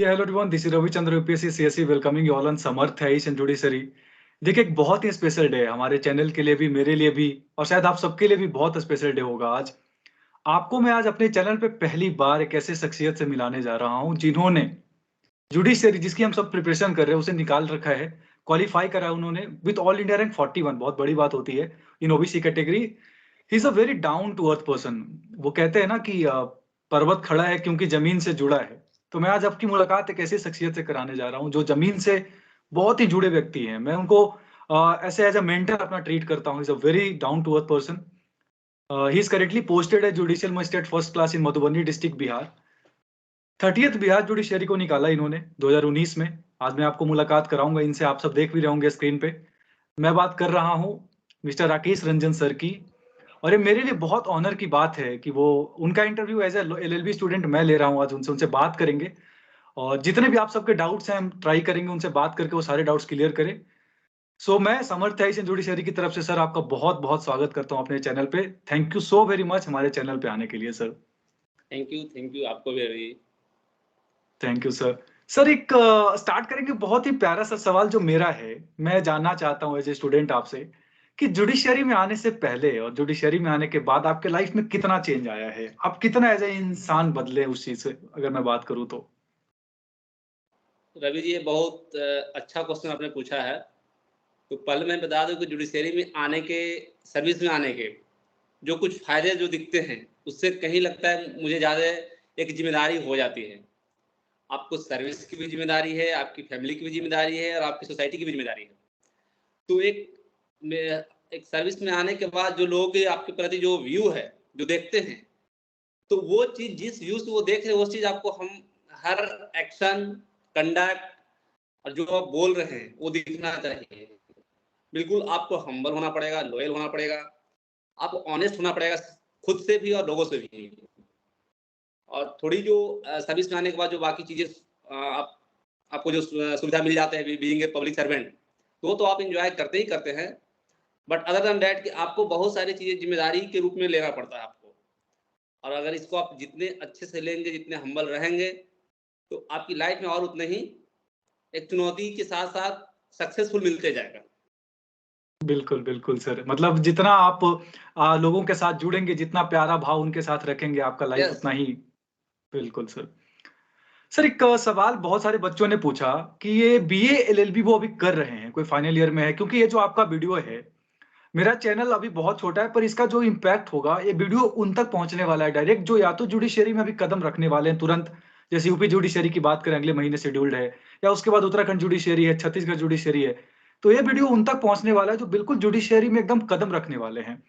Yeah, hello everyone. This is Ravichandra UPSC CSE welcoming you all on समर्थ है and judiciary. देखिए एक बहुत ही special day है हमारे चैनल के लिए भी, मेरे लिए भी, और शायद आप सबके लिए भी बहुत स्पेशल डे होगा आज। आपको मैं आज अपने चैनल पे पहली बार एक ऐसे शख्सियत से मिलाने जा रहा हूँ जिन्होंने जुडिशरी, जिसकी हम सब प्रिपरेशन कर रहे हैं, उसे निकाल रखा है, क्वालिफाई करा है उन्होंने विद ऑल इंडिया रैंक 41। बहुत बड़ी बात होती है in OBC category. He is a very down to earth person. वो कहते हैं ना कि पर्वत खड़ा है क्योंकि जमीन से जुड़ा है। तो मैं आज आपकी मुलाकात एक ऐसी शख्सियत से कराने जा रहा हूँ जो जमीन से बहुत ही जुड़े व्यक्ति हैं। मैं उनको ऐसे एज अ मेंटर अपना ट्रीट करता हूँ। Is a very down to earth person. He is currently posted as judicial magistrate first class in Madhubani district Bihar. 30th Bihar judiciary को निकाला इन्होंने 2019 में। आज मैं आपको मुलाकात कराऊंगा इनसे, आप सब देख भी रहे होंगे स्क्रीन पे। मैं बात कर रहा हूँ मिस्टर राकेश रंजन सर की। और ये मेरे लिए बहुत ऑनर की बात है कि वो, उनका interview as a LLB student मैं ले रहा हूँ आज उनसे। उनसे बात करेंगे और जितने भी आप सबके डाउट्स हैं हम ट्राई करेंगे उनसे बात करके वो सारे डाउट्स क्लियर करें। सो मैं समर्थ है जुडिशरी की तरफ से सर आपका बहुत बहुत स्वागत करता हूँ अपने चैनल पे। Thank you so very much हमारे चैनल पे आने के लिए सर। थैंक यू आपको भी अभी। Thank you sir. सर एक स्टार्ट करेंगे, बहुत ही प्यारा सा सवाल जो मेरा है। मैं जानना चाहता हूँ एज ए स्टूडेंट आपसे कि जुडिशरी में आने से पहले और जुडिशरी में आने के बाद आपके लाइफ में कितना चेंज आया है, आप कितना एज ए इंसान बदले उस चीज से, अगर मैं बात करूँ तो। रवि जी, ये बहुत अच्छा क्वेश्चन आपने पूछा है। तो पहले मैं बता दूं कि जुडिशरी में आने के, सर्विस में आने के जो कुछ फायदे जो दिखते हैं, उससे कहीं लगता है मुझे ज़्यादा एक जिम्मेदारी हो जाती है। आपको सर्विस की भी जिम्मेदारी है, आपकी फैमिली की भी जिम्मेदारी है और आपकी सोसाइटी की भी जिम्मेदारी है। तो एक सर्विस में आने के बाद जो लोग आपके प्रति जो व्यू है, जो देखते हैं, तो वो चीज़, जिस व्यू से वो देख रहे हैं, वो चीज़ आपको हम हर एक्शन, कंडक्ट और जो आप बोल रहे हैं वो दिखना चाहिए। बिल्कुल आपको हम्बल होना पड़ेगा, लॉयल होना पड़ेगा, आपको ऑनेस्ट होना पड़ेगा, खुद से भी और लोगों से भी। और थोड़ी जो सर्विस में आने के बाद जो बाकी चीज़ें आपको जो सुविधा मिल जाते हैं बीइंग ए पब्लिक सर्वेंट, तो आप इंजॉय करते ही करते हैं। बट अदर देन दैट कि आपको बहुत सारी चीज़ें जिम्मेदारी के रूप में लेना पड़ता है आपको। और अगर इसको आप जितने अच्छे से लेंगे, जितने हम्बल रहेंगे, तो आपकी लाइफ में और उतने ही एक चुनौती के साथ साथ सक्सेसफुल मिलते जाएगा। बिल्कुल बिल्कुल सर, मतलब जितना आप लोगों के साथ जुड़ेंगे, जितना प्यारा भाव उनके साथ रखेंगे, आपका लाइफ यस। उतना ही। बिल्कुल सर। सर एक सवाल बहुत सारे बच्चों ने पूछा कि ये बीए एलएलबी वो अभी कर रहे हैं, कोई फाइनल ईयर में है, क्योंकि ये जो आपका वीडियो है, मेरा चैनल अभी बहुत छोटा है पर इसका जो इम्पैक्ट होगा, ये वीडियो उन तक पहुंचने वाला है डायरेक्ट, जो या तो जुडिशरी में अभी कदम रखने वाले हैं तुरंत। जैसे यूपी जुडिशरी की बात करें, अगले महीने शेड्यूल्ड है, या उसके बाद उत्तराखंड जुडिशरी है, छत्तीसगढ़ जुडिशरी है। तो ये वीडियो उन तक पहुंचने वाला है जो बिल्कुल जुडिशरी में एकदम कदम रखने वाले हैं।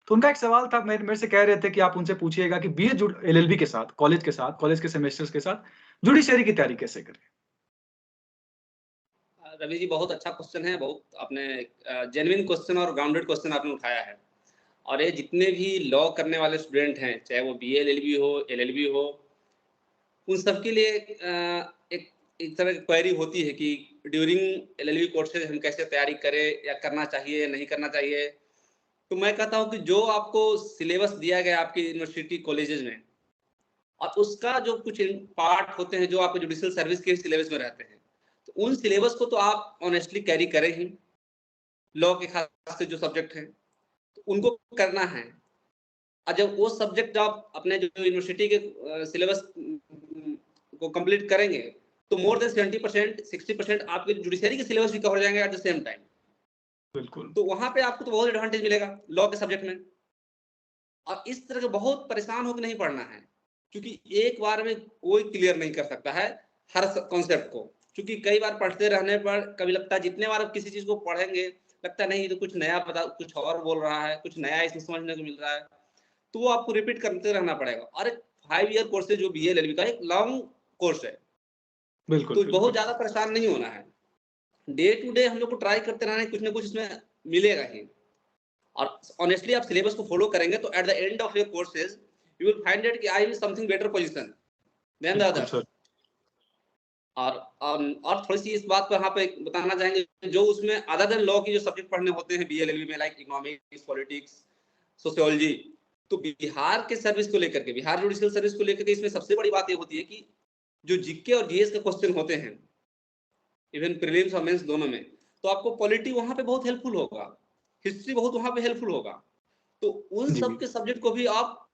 तो उनका एक सवाल था, मेरे से कह रहे थे कि आप उनसे पूछिएगा कि बीए एलएलबी के साथ, कॉलेज के सेमेस्टर्स के साथ जुडिशरी की तैयारी कैसे करें। रवि जी, बहुत अच्छा क्वेश्चन है। बहुत आपने जेन्युइन क्वेश्चन और ग्राउंडेड क्वेश्चन आपने उठाया है। और ये जितने भी लॉ करने वाले स्टूडेंट हैं, चाहे वो बीए एलएलबी हो, एलएलबी हो, उन सबके लिए एक तरह की क्वेरी होती है कि ड्यूरिंग एलएलबी कोर्सेज हम कैसे तैयारी करें, या करना चाहिए नहीं करना चाहिए। तो मैं कहता हूँ कि जो आपको सिलेबस दिया गया आपकी यूनिवर्सिटी कॉलेजेस में, और उसका जो कुछ पार्ट होते हैं जो आपके जुडिशियल सर्विस के सिलेबस में रहते हैं, तो उन सिलेबस को तो आप ऑनेस्टली कैरी करें ही। लॉ के खास से जो सब्जेक्ट हैं, तो उनको करना है। और जब वो सब्जेक्ट आप अपने जो यूनिवर्सिटी के सिलेबस को कंप्लीट करेंगे, तो मोर देन 70%, 60% आपके जुडिशरी के सिलेबस भी कवर जाएंगे एट द सेम टाइम। बिल्कुल तो वहां पे आपको तो बहुत एडवांटेज मिलेगा लॉ के सब्जेक्ट में। और इस तरह के बहुत परेशान होकर नहीं पढ़ना है, क्योंकि एक बार में कोई क्लियर नहीं कर सकता है हर कॉन्सेप्ट को। क्योंकि कई बार पढ़ते रहने पर कभी लगता है, जितने बार आप किसी चीज को पढ़ेंगे, लगता है नहीं ये तो कुछ नया पता, कुछ और बोल रहा है, कुछ नया इसमें समझने को मिल रहा है। तो वो आपको रिपीट करते रहना पड़ेगा। और एक 5 ईयर कोर्स है जो बीए एलएलबी का, एक लॉन्ग कोर्स है। बिल्कुल तो बहुत बिल्कुल ज्यादा परेशान नहीं होना है। डे टू डे हम लोग को ट्राई करते रहना है, कुछ ना कुछ इसमें मिलेगा ही। और ऑनेस्टली आप सिलेबस को फॉलो करेंगे, तो at the end of your courses you will find that कि I am something better position than the बिल्कुल अदर्स। सर। और थोड़ी सी इस बात पर यहाँ पे बताना चाहेंगे, जो उसमें अदर देन लॉ की जो सब्जेक्ट पढ़ने होते हैं बीएलएलबी में, लाइक इकोनॉमिक्स, पॉलिटिक्स, सोशियोलॉजी, तो बिहार के सर्विस को लेकर के, बिहार जुडिशियल सर्विस को लेकर के, इसमें सबसे बड़ी बात ये होती है कि जो जीके और जीएस के क्वेश्चन होते हैं, इवन प्रीलिम्स और मेंस दोनों में, तो आपको पॉलिटी वहां पे बहुत हेल्पफुल होगा, हिस्ट्री बहुत वहां पे हेल्पफुल होगा। तो उन जी। सब के सब्जेक्ट को भी आप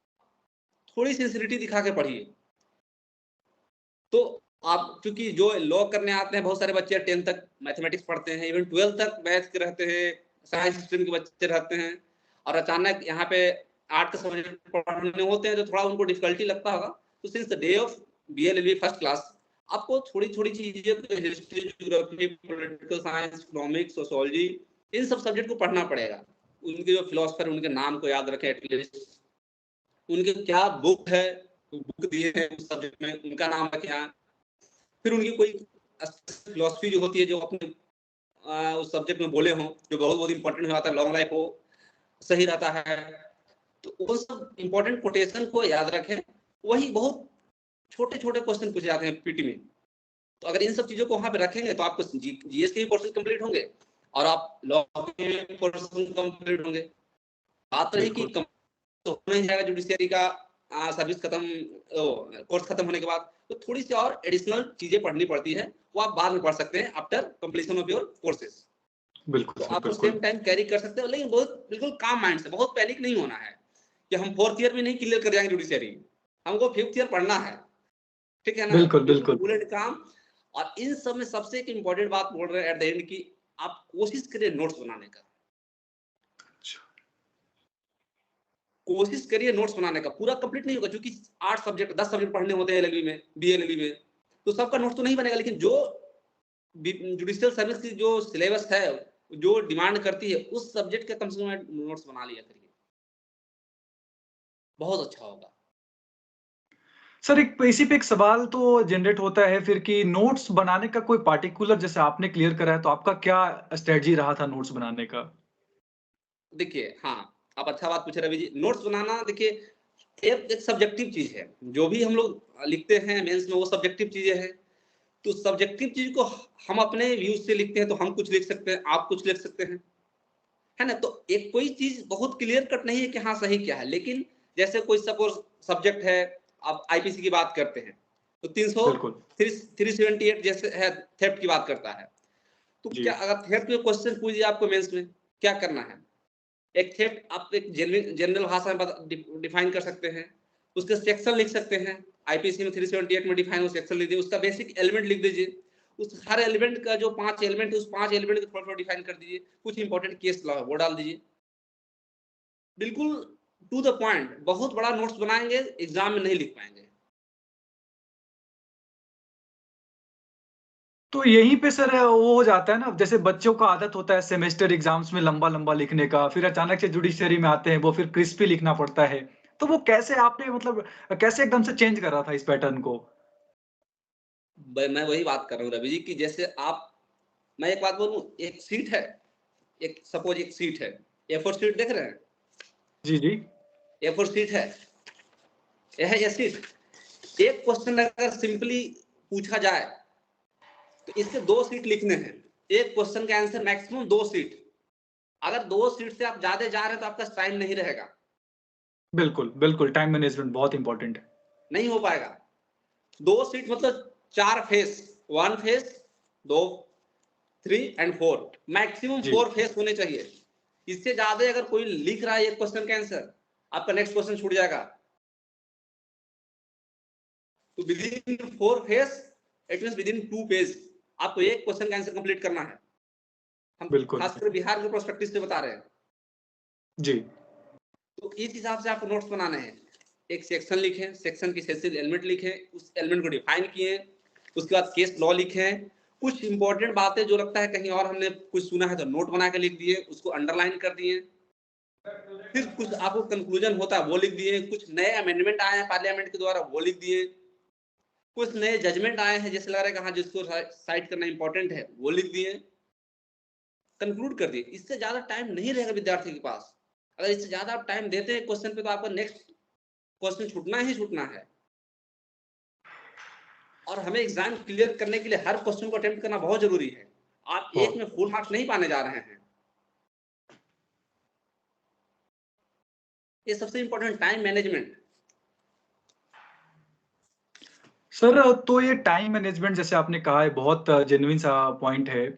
थोड़ी सिंसिरिटी दिखा के पढ़िए। तो आप, क्योंकि जो लॉ करने आते हैं बहुत सारे बच्चे 10th तक मैथमेटिक्स पढ़ते हैं, इवन 12th तक मैथ्स के रहते हैं, साइंस स्ट्रीम के बच्चे रहते हैं, और अचानक यहाँ पे आर्ट के सब्जेक्ट पढ़ने होते हैं तो थोड़ा उनको डिफिकल्टी लगता होगा। तो since the day of BLLB first class आपको थोड़ी थोड़ी चीजें, history, geography, political science, economics, sociology, इन सब सब्जेक्ट को पढ़ना पड़ेगा। उनके जो फिलोसफर, उनके नाम को याद रखें एटलीस्ट, उनके क्या बुक है, बुक दिए हैं उस सब्जेक्ट में, उनका नाम रखें। फिर उनकी कोई फिलोसफी जो होती है जो अपने उस सब्जेक्ट में बोले हों, जो बहुत बहुत इंपॉर्टेंट हो जाता है, लॉन्ग लाइफ हो, सही रहता है, तो वो सब इंपॉर्टेंट कोटेशन को याद रखें। वही बहुत छोटे छोटे क्वेश्चन पूछे जाते हैं पीटी में, तो अगर इन सब चीजों को वहां पे रखेंगे तो आपको जीएस के भी पोर्शन कंप्लीट होंगे और आप लॉ के पोर्शन कंप्लीट होंगे। बात रही कि तो होना ही जाएगा जुडिशियरी का सर्विस खत्म, कोर्स खत्म होने के बाद, तो थोड़ी सी और एडिशनल चीजें पढ़नी पड़ती है, वो आप बाद में पढ़ सकते हैं after completion of your courses. बिल्कुल तो सर, आप बिल्कुल। सेम टाइम कैरी कर सकते हो, लेकिन बहुत बिल्कुल काम माइंड से, बहुत पैनिक नहीं होना है कि हम 4th ईयर में नहीं क्लियर कर जाएंगे जुडिशियरी, हमको 5th ईयर पढ़ना है, ठीक है ना, बिल्कुल, बिल्कुल बिल्कुल। कूल एंड काम। और इन सब में सबसे एक इंपॉर्टेंट बात बोल रहे हैं एट द एंड की आप कोशिश करिए नोट्स बनाने का, अच्छा। कोशिश करिए नोट्स बनाने का। पूरा कंप्लीट नहीं होगा क्योंकि 8 सब्जेक्ट 10 सब्जेक्ट पढ़ने होते हैं एलएलबी में, बीएलएलबी में, तो सबका नोट्स तो नहीं बनेगा, लेकिन जो जुडिशियल सर्विस की जो सिलेबस है, जो डिमांड करती है, उस सब्जेक्ट का कम से कम नोट्स बना लिया करिए, बहुत अच्छा होगा। सर, एक इसी पे एक सवाल तो जनरेट होता है फिर कि नोट्स बनाने का कोई पार्टिकुलर, जैसे आपने क्लियर करा है, तो आपका क्या स्ट्रेटजी रहा था नोट्स बनाने का? देखिए, हाँ, आप अच्छा बात पूछे रवि जी। नोट्स बनाना देखिए एक सब्जेक्टिव चीज है, जो भी हम लोग लिखते हैं मेंस में वो सब्जेक्टिव चीजें हैं। तो सब्जेक्टिव चीज को हम अपने व्यूज से लिखते हैं, तो हम कुछ लिख सकते हैं, आप कुछ लिख सकते हैं, है ना। तो एक कोई चीज बहुत क्लियर कट नहीं है कि हाँ सही क्या है, लेकिन जैसे कोई सपोज सब्जेक्ट है, आप आईपीसी की बात करते हैं, तो बिल्कुल। 378 जैसे है, थेफ्ट की बात करता है, तो जी। क्या अगर थेफ्ट के क्वेश्चन पूछ दिए आपको मेंस में, क्या करना है? एक थेफ्ट आप एक जनरल भाषा में डिफाइन कर सकते हैं, उसके सेक्शन लिख सकते हैं, आईपीसी में 378 में डिफाइन हो, सेक्शन लिख दीजिए, उसका बेसिक एलिमेंट लिख दीजिए, उस हर एलिमेंट का जो 5 एलिमेंट है, उस 5 एलिमेंट को थोड़ा थोड़ा डिफाइन कर दीजिए, कुछ इंपॉर्टेंट केस लॉ वो डाल दीजिए, बिल्कुल टू द पॉइंट। बहुत बड़ा नोट्स बनाएंगे एग्जाम में नहीं लिख पाएंगे। तो यहीं पे सर वो हो जाता है ना, जैसे बच्चों का आदत होता है सेमेस्टर एग्जाम्स में लंबा-लंबा लिखने का, फिर अचानक से जुडिशरी में आते हैं, वो फिर क्रिस्पी लिखना पड़ता है। तो वो कैसे आपने मतलब कैसे एकदम से चेंज करा था इस पैटर्न को? मैं वही बात कर रहा हूँ रवि जी, कि जैसे आप, मैं एक बात बोलूं, एक सीट है, एक सपोज एक सीट है, ए4 सीट देख रहे हैं, जी, जी। ए4 सीट है, यह है ये सीट। एक क्वेश्चन अगर सिंपली पूछा जाए तो इसके 2 सीट लिखने हैं, एक क्वेश्चन का आंसर मैक्सिमम 2 सीट। अगर 2 सीट से आप ज्यादा जा रहे हैं तो आपका टाइम नहीं रहेगा, बिल्कुल, बिल्कुल, टाइम मैनेजमेंट बहुत इम्पोर्टेंट है। नहीं हो पाएगा। 2 सीट मतलब 4 फेस, 1 फेस, 2, 3 एंड 4, मैक्सिमम जी। 4 फेस होने चाहिए। इससे ज्यादा अगर कोई लिख रहा है एक क्वेश्चन का आंसर, आपका नेक्स्ट क्वेश्चन छूट जाएगा। तो with in 4 face, it means with in 2 page आपको एक क्वेश्चन का आंसर कंप्लीट करना है। हम बिल्कुल। खासकर बिहार के प्रोस्पेक्टिव से बता रहे हैं। जी। तो इस हिसाब से आपको नोट्स बनाने हैं। एक सेक्शन लिखें, सेक्शन की स्पेसिफिक एलिमेंट लिखें, उस एलिमेंट को डिफाइन किए, उसके बाद केस लॉ लिखें, कुछ इंपॉर्टेंट बातें जो लगता है कहीं और हमने कुछ सुना है तो नोट बना के लिख दिए, उसको अंडरलाइन कर दिए। फिर कुछ आपको कंक्लूजन होता है वो लिख दिए, कुछ नए अमेंडमेंट आए हैं पार्लियामेंट के द्वारा वो लिख दिए, कुछ नए जजमेंट आए हैं जैसे लग रहा है कि हाँ जिसको साइड करना इंपॉर्टेंट है वो लिख दिए, कंक्लूड कर दिए। इससे ज्यादा टाइम नहीं रहेगा विद्यार्थी के पास। अगर इससे ज्यादा आप टाइम देते हैं क्वेश्चन पे तो आपका नेक्स्ट क्वेश्चन छूटना ही छूटना है। और हमें एग्जाम क्लियर करने के लिए हर क्वेश्चन को अटेम्प्ट करना बहुत जरूरी है। आप एक बहुत। में फुल मार्क्स नहीं पाने जा रहे हैं। ये सबसे इंपॉर्टेंट टाइम मैनेजमेंट। सर तो ये टाइम मैनेजमेंट जैसे आपने कहा है बहुत जेन्युइन सा पॉइंट है।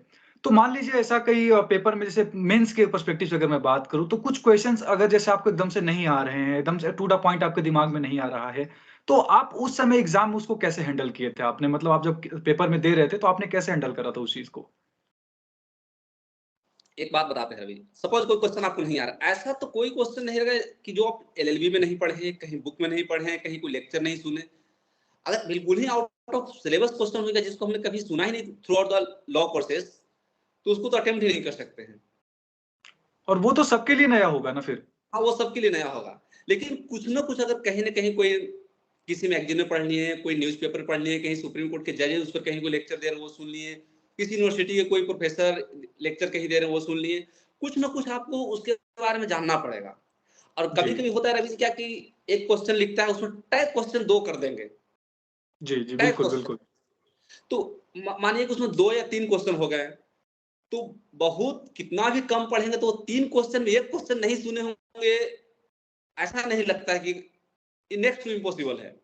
तो मान लीजिए ऐसा कई पेपर में जैसे मेंस के पर्सपेक्टिव से अगर मैं बात करूँ तो कुछ क्वेश्चंस अगर जैसे आपको एकदम से नहीं आ रहे हैं, एकदम से टू द पॉइंट आपके दिमाग में नहीं आ रहा है, तो आप उस समय एग्ज़ाम में उसको कैसे हैंडल किए थे आपने? मतलब आप जब पेपर में दे रहे थे तो आपने कैसे हैंडल करा था उस चीज़ को? एक बात बताते हैं अभी, सपोज कोई क्वेश्चन आपको नहीं आ रहा, ऐसा तो कोई क्वेश्चन नहीं रहेगा कि जो आप एलएलबी में नहीं पढ़े हैं, कहीं बुक में नहीं पढ़े हैं, कहीं कोई लेक्चर नहीं सुने। अगर बिल्कुल ही आउट ऑफ सिलेबस क्वेश्चन होगा जिसको हमने कभी सुना ही नहीं through out the law courses, तो उसको तो अटेम्प्ट ही नहीं कर सकते हैं। और वो तो सबके लिए नया होगा ना फिर? हाँ, वो सबके लिए नया होगा। लेकिन कुछ ना कुछ अगर कहीं न कहीं कोई किसी मैगज़ीन में पढ़ लिए हैं, कोई न्यूज़पेपर पढ़ लिए हैं, कहीं सुप्रीम कोर्ट के जज हैं, उस पर कहीं कोई लेक्चर दे रहे हैं, वो सुन लिए। किसी यूनिवर्सिटी के कोई प्रोफ़ेसर लेक्चर कहीं दे रहे हैं, वो सुन लिए। कुछ ना कुछ आपको उसके बारे में जानना पड़ेगा। और जी। कभी-कभी होता है रवि जी क्या कि एक क्वेश्चन लिखता है, उसमें टैग क्वेश्चन 2 कर देंगे, जी, जी, टैग बिल्कुल, क्वेश्चन। बिल्कुल। तो मानिए कि उसमें 2 या 3 क्वेश्चन हो गए, तो बहुत कितना भी कम पढ़ेंगे तो वो 3 क्वेश्चन में 1 क्वेश्चन नहीं सुने होंगे, ऐसा नहीं लगता है कि नेक्स्ट टू इम्पॉसिबल है।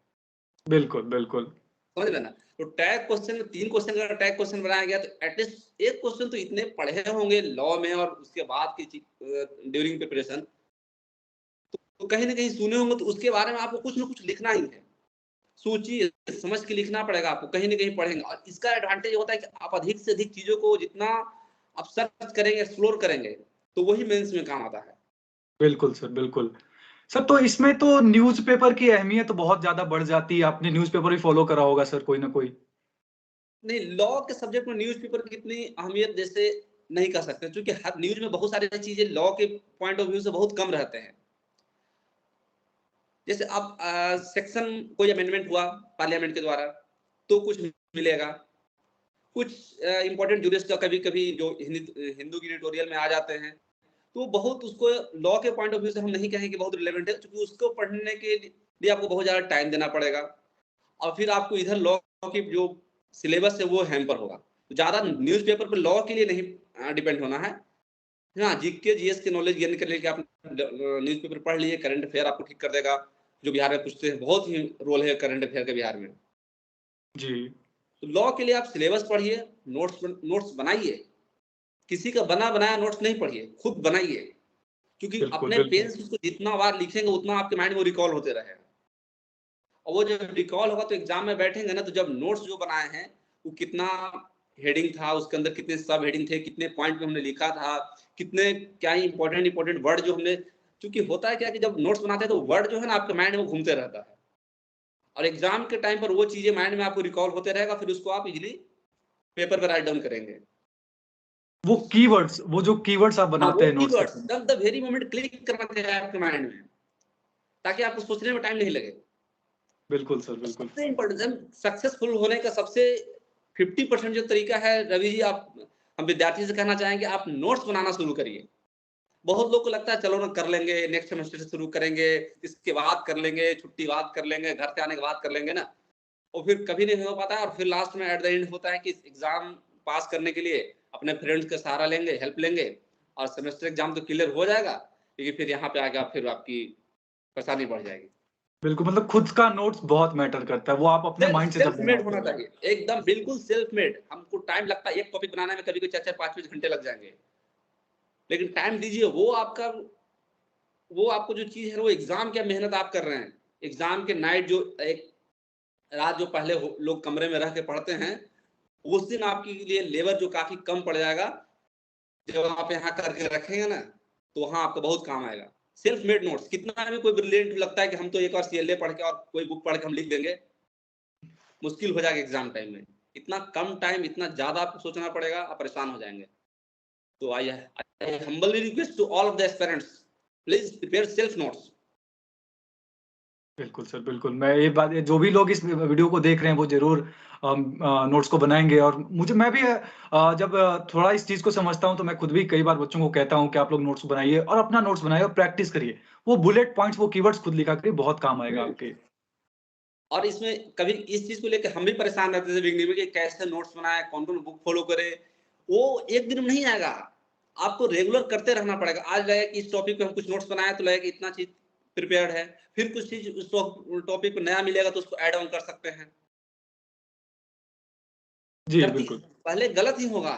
बिल्कुल, बिल्कुल। समझ रहे हैं ना? तो टैग क्वेश्चन में 3 क्वेश्चन का टैग क्वेश्चन बनाया गया तो एट लीस्ट 1 क्वेश्चन तो इतने पढ़े होंगे लॉ में और उसके बाद की ड्यूरिंग प्रिपरेशन, तो कहीं न कहीं सुने होंगे तो उसके बारे में आपको कुछ ना कुछ लिखना ही है। सोचिए, समझ के लिखना पड़ेगा आपको, कहीं न कहीं पढ़ेंगे और इसका एडवांटेज होता है कि आप अधिक से अधिक चीज़ों को जितना आप सर्च करेंगे, एक्सप्लोर करेंगे, तो वही मेंस में काम आता है। बिल्कुल सर, बिल्कुल। सर तो इसमें तो न्यूज़पेपर की अहमियत बहुत ज़्यादा बढ़ जाती है। आपने न्यूज़पेपर भी फ़ॉलो करा होगा सर कोई ना कोई? नहीं, लॉ के सब्जेक्ट में न्यूज़पेपर की इतनी अहमियत जैसे नहीं कह सकते क्योंकि हर न्यूज़ में बहुत सारी चीज़ें लॉ के पॉइंट ऑफ व्यू से बहुत कम रहते हैं। जैसे आप सेक्शन कोई अमेंडमेंट हुआ पार्लियामेंट के द्वारा, तो कुछ मिलेगा। कुछ इम्पोर्टेंट ज्यूरिस्ट का कभी-कभी जो हिंदू की एडिटोरियल में आ जाते हैं, तो बहुत उसको लॉ के पॉइंट ऑफ व्यू से हम नहीं कहेंगे बहुत रिलेवेंट है, क्योंकि उसको पढ़ने के लिए आपको बहुत ज़्यादा टाइम देना पड़ेगा और फिर आपको इधर लॉ की जो सिलेबस है वो हैम्पर होगा। तो ज़्यादा न्यूज़पेपर पे लॉ के लिए नहीं डिपेंड होना है। हाँ, जीके, जीएस की नॉलेज गेन करने के लिए आप न्यूज़पेपर पढ़ लिए, करंट अफेयर आपको ठीक कर देगा। जो बिहार में पूछते हैं, बहुत ही रोल है करंट अफेयर का बिहार में। जी। तो लॉ के लिए आप सिलेबस पढ़िए, नोट्स बनाइए। किसी का बना-बनाया नोट्स नहीं पढ़िए, खुद बनाइए। क्योंकि बिल्कुल, अपने पेन बिल्कुल। से उसको जितना बार लिखेंगे, उतना आपके माइंड में वो रिकॉल होते रहेगा। और वो जब रिकॉल होगा तो एग्ज़ाम में बैठेंगे ना, तो जब नोट्स जो बनाए हैं, वो कितना हेडिंग था, उसके अंदर कितने सब हेडिंग थे, कितने पॉइंट पे हमने लिखा था, कितने क्या ही इम्पोर्टेंट इम्पोर्टेंट वर्ड जो हमने, क्योंकि होता है क्या कि जब नोट्स बनाते हैं तो वर्ड जो है ना आपके माइंड में घूमते रहता है और एग्ज़ाम के टाइम पर वो चीज़ें माइंड में आपको रिकॉल होते रहेगा, फिर उसको आप इज़िली पेपर पे राइट डाउन करेंगे। वो जो कीवर्ड्स आप हाँ, बनाते वो हैं नोट्स कीवर्ड्स लिखने में। जब द वेरी मोमेंट क्लिक करना है आपके माइंड में, ताकि आपको सोचने में टाइम नहीं लगे। बिल्कुल सर, बिल्कुल। सबसे इम्पोर्टेंट सक्सेसफुल होने का सबसे 50% जो तरीका है रवि जी, आप हम विद्यार्थी से कहना चाहेंगे आप नोट्स बनाना शुरू करिए। बहुत लोग को लगता है चलो ना कर लेंगे, नेक्स्ट सेमेस्टर से शुरू करेंगे, इसके बाद कर लेंगे, छुट्टी बाद कर लेंगे, घर से आने के बाद कर लेंगे ना, और फिर कभी नहीं हो पाता है और फिर लास्ट में एट द एंड होता है कि एग्जाम पास करने के लिए अपने फ्रेंड्स का सहारा लेंगे, हेल्प लेंगे और सेमेस्टर एग्जाम तो क्लियर हो जाएगा, लेकिन फिर यहाँ पे आके फिर आपकी परेशानी बढ़ जाएगी। बिल्कुल, मतलब खुद का नोट्स बहुत मैटर करता है, वो आप अपने सेल्फ माइंड से जब सेल्फ मेड बनाते होना हो। चाहिए, एकदम बिल्कुल सेल्फ मेड। हमको टाइम लगता है एक टॉपिक बनाने में, कभी-कभी 4-4 5-5 घंटे लग जाएँगे। लेकिन टाइम दीजिए, वो आपको जो चीज़ है वो एग्ज़ाम क्या मेहनत आप कर रहे हैं। एग्ज़ाम के नाइट जो एक रात जो पहले हो लोग कमरे में रह के पढ़ते हैं, उस दिन आपके लिए लेबर जो काफ़ी कम पड़ जाएगा। जब आप यहाँ करके रखेंगे ना, तो वहाँ आपको बहुत काम आएगा। सेल्फ मेड नोट्स कितना भी कोई ब्रिलियंट लगता है कि हम तो एक बार सीएलए पढ़ के और कोई बुक पढ़ के हम लिख देंगे, मुश्किल हो जाएगा एग्ज़ाम टाइम में। इतना कम टाइम, इतना ज़्यादा आपको सोचना पड़ेगा, आप परेशान हो जाएँगे। तो I humbly request to all of the aspirants, please prepare self notes. बिल्कुल सर, बिल्कुल। मैं ये बात जो भी लोग इस वीडियो को देख रहे हैं वो ज़रूर नोट्स को बनाएँगे और मैं भी जब थोड़ा इस चीज़ को समझता हूँ तो मैं खुद भी कई बार बच्चों को कहता हूँ कि आप लोग नोट्स बनाइए और अपना नोट्स बनाइए और प्रैक्टिस करिए। वो बुलेट पॉइंट्स, वो कीवर्ड्स खुद लिखा करिए, बहुत काम आएगा हुँ। आपके। और इसमें कभी इस चीज़ को लेके हम भी परेशान रहते थे बिगिनिंग में कि कैसे नोट्स बनाएँ, कौन-कौन बुक फ़ॉलो करें। वो एक दिन में नहीं आएगा, आपको रेगुलर करते रहना पड़ेगा। आज लगेगा कि इस टॉपिक पे हम कुछ नोट्स बनाएँ तो लगेगा कि इतना चीज़ प्रिपेयर्ड है, फिर कुछ चीज़ उस टॉपिक पे नया मिलेगा तो उसको ऐड ऑन कर सकते हैं। जी, करती बिल्कुल। पहले गलत ही होगा,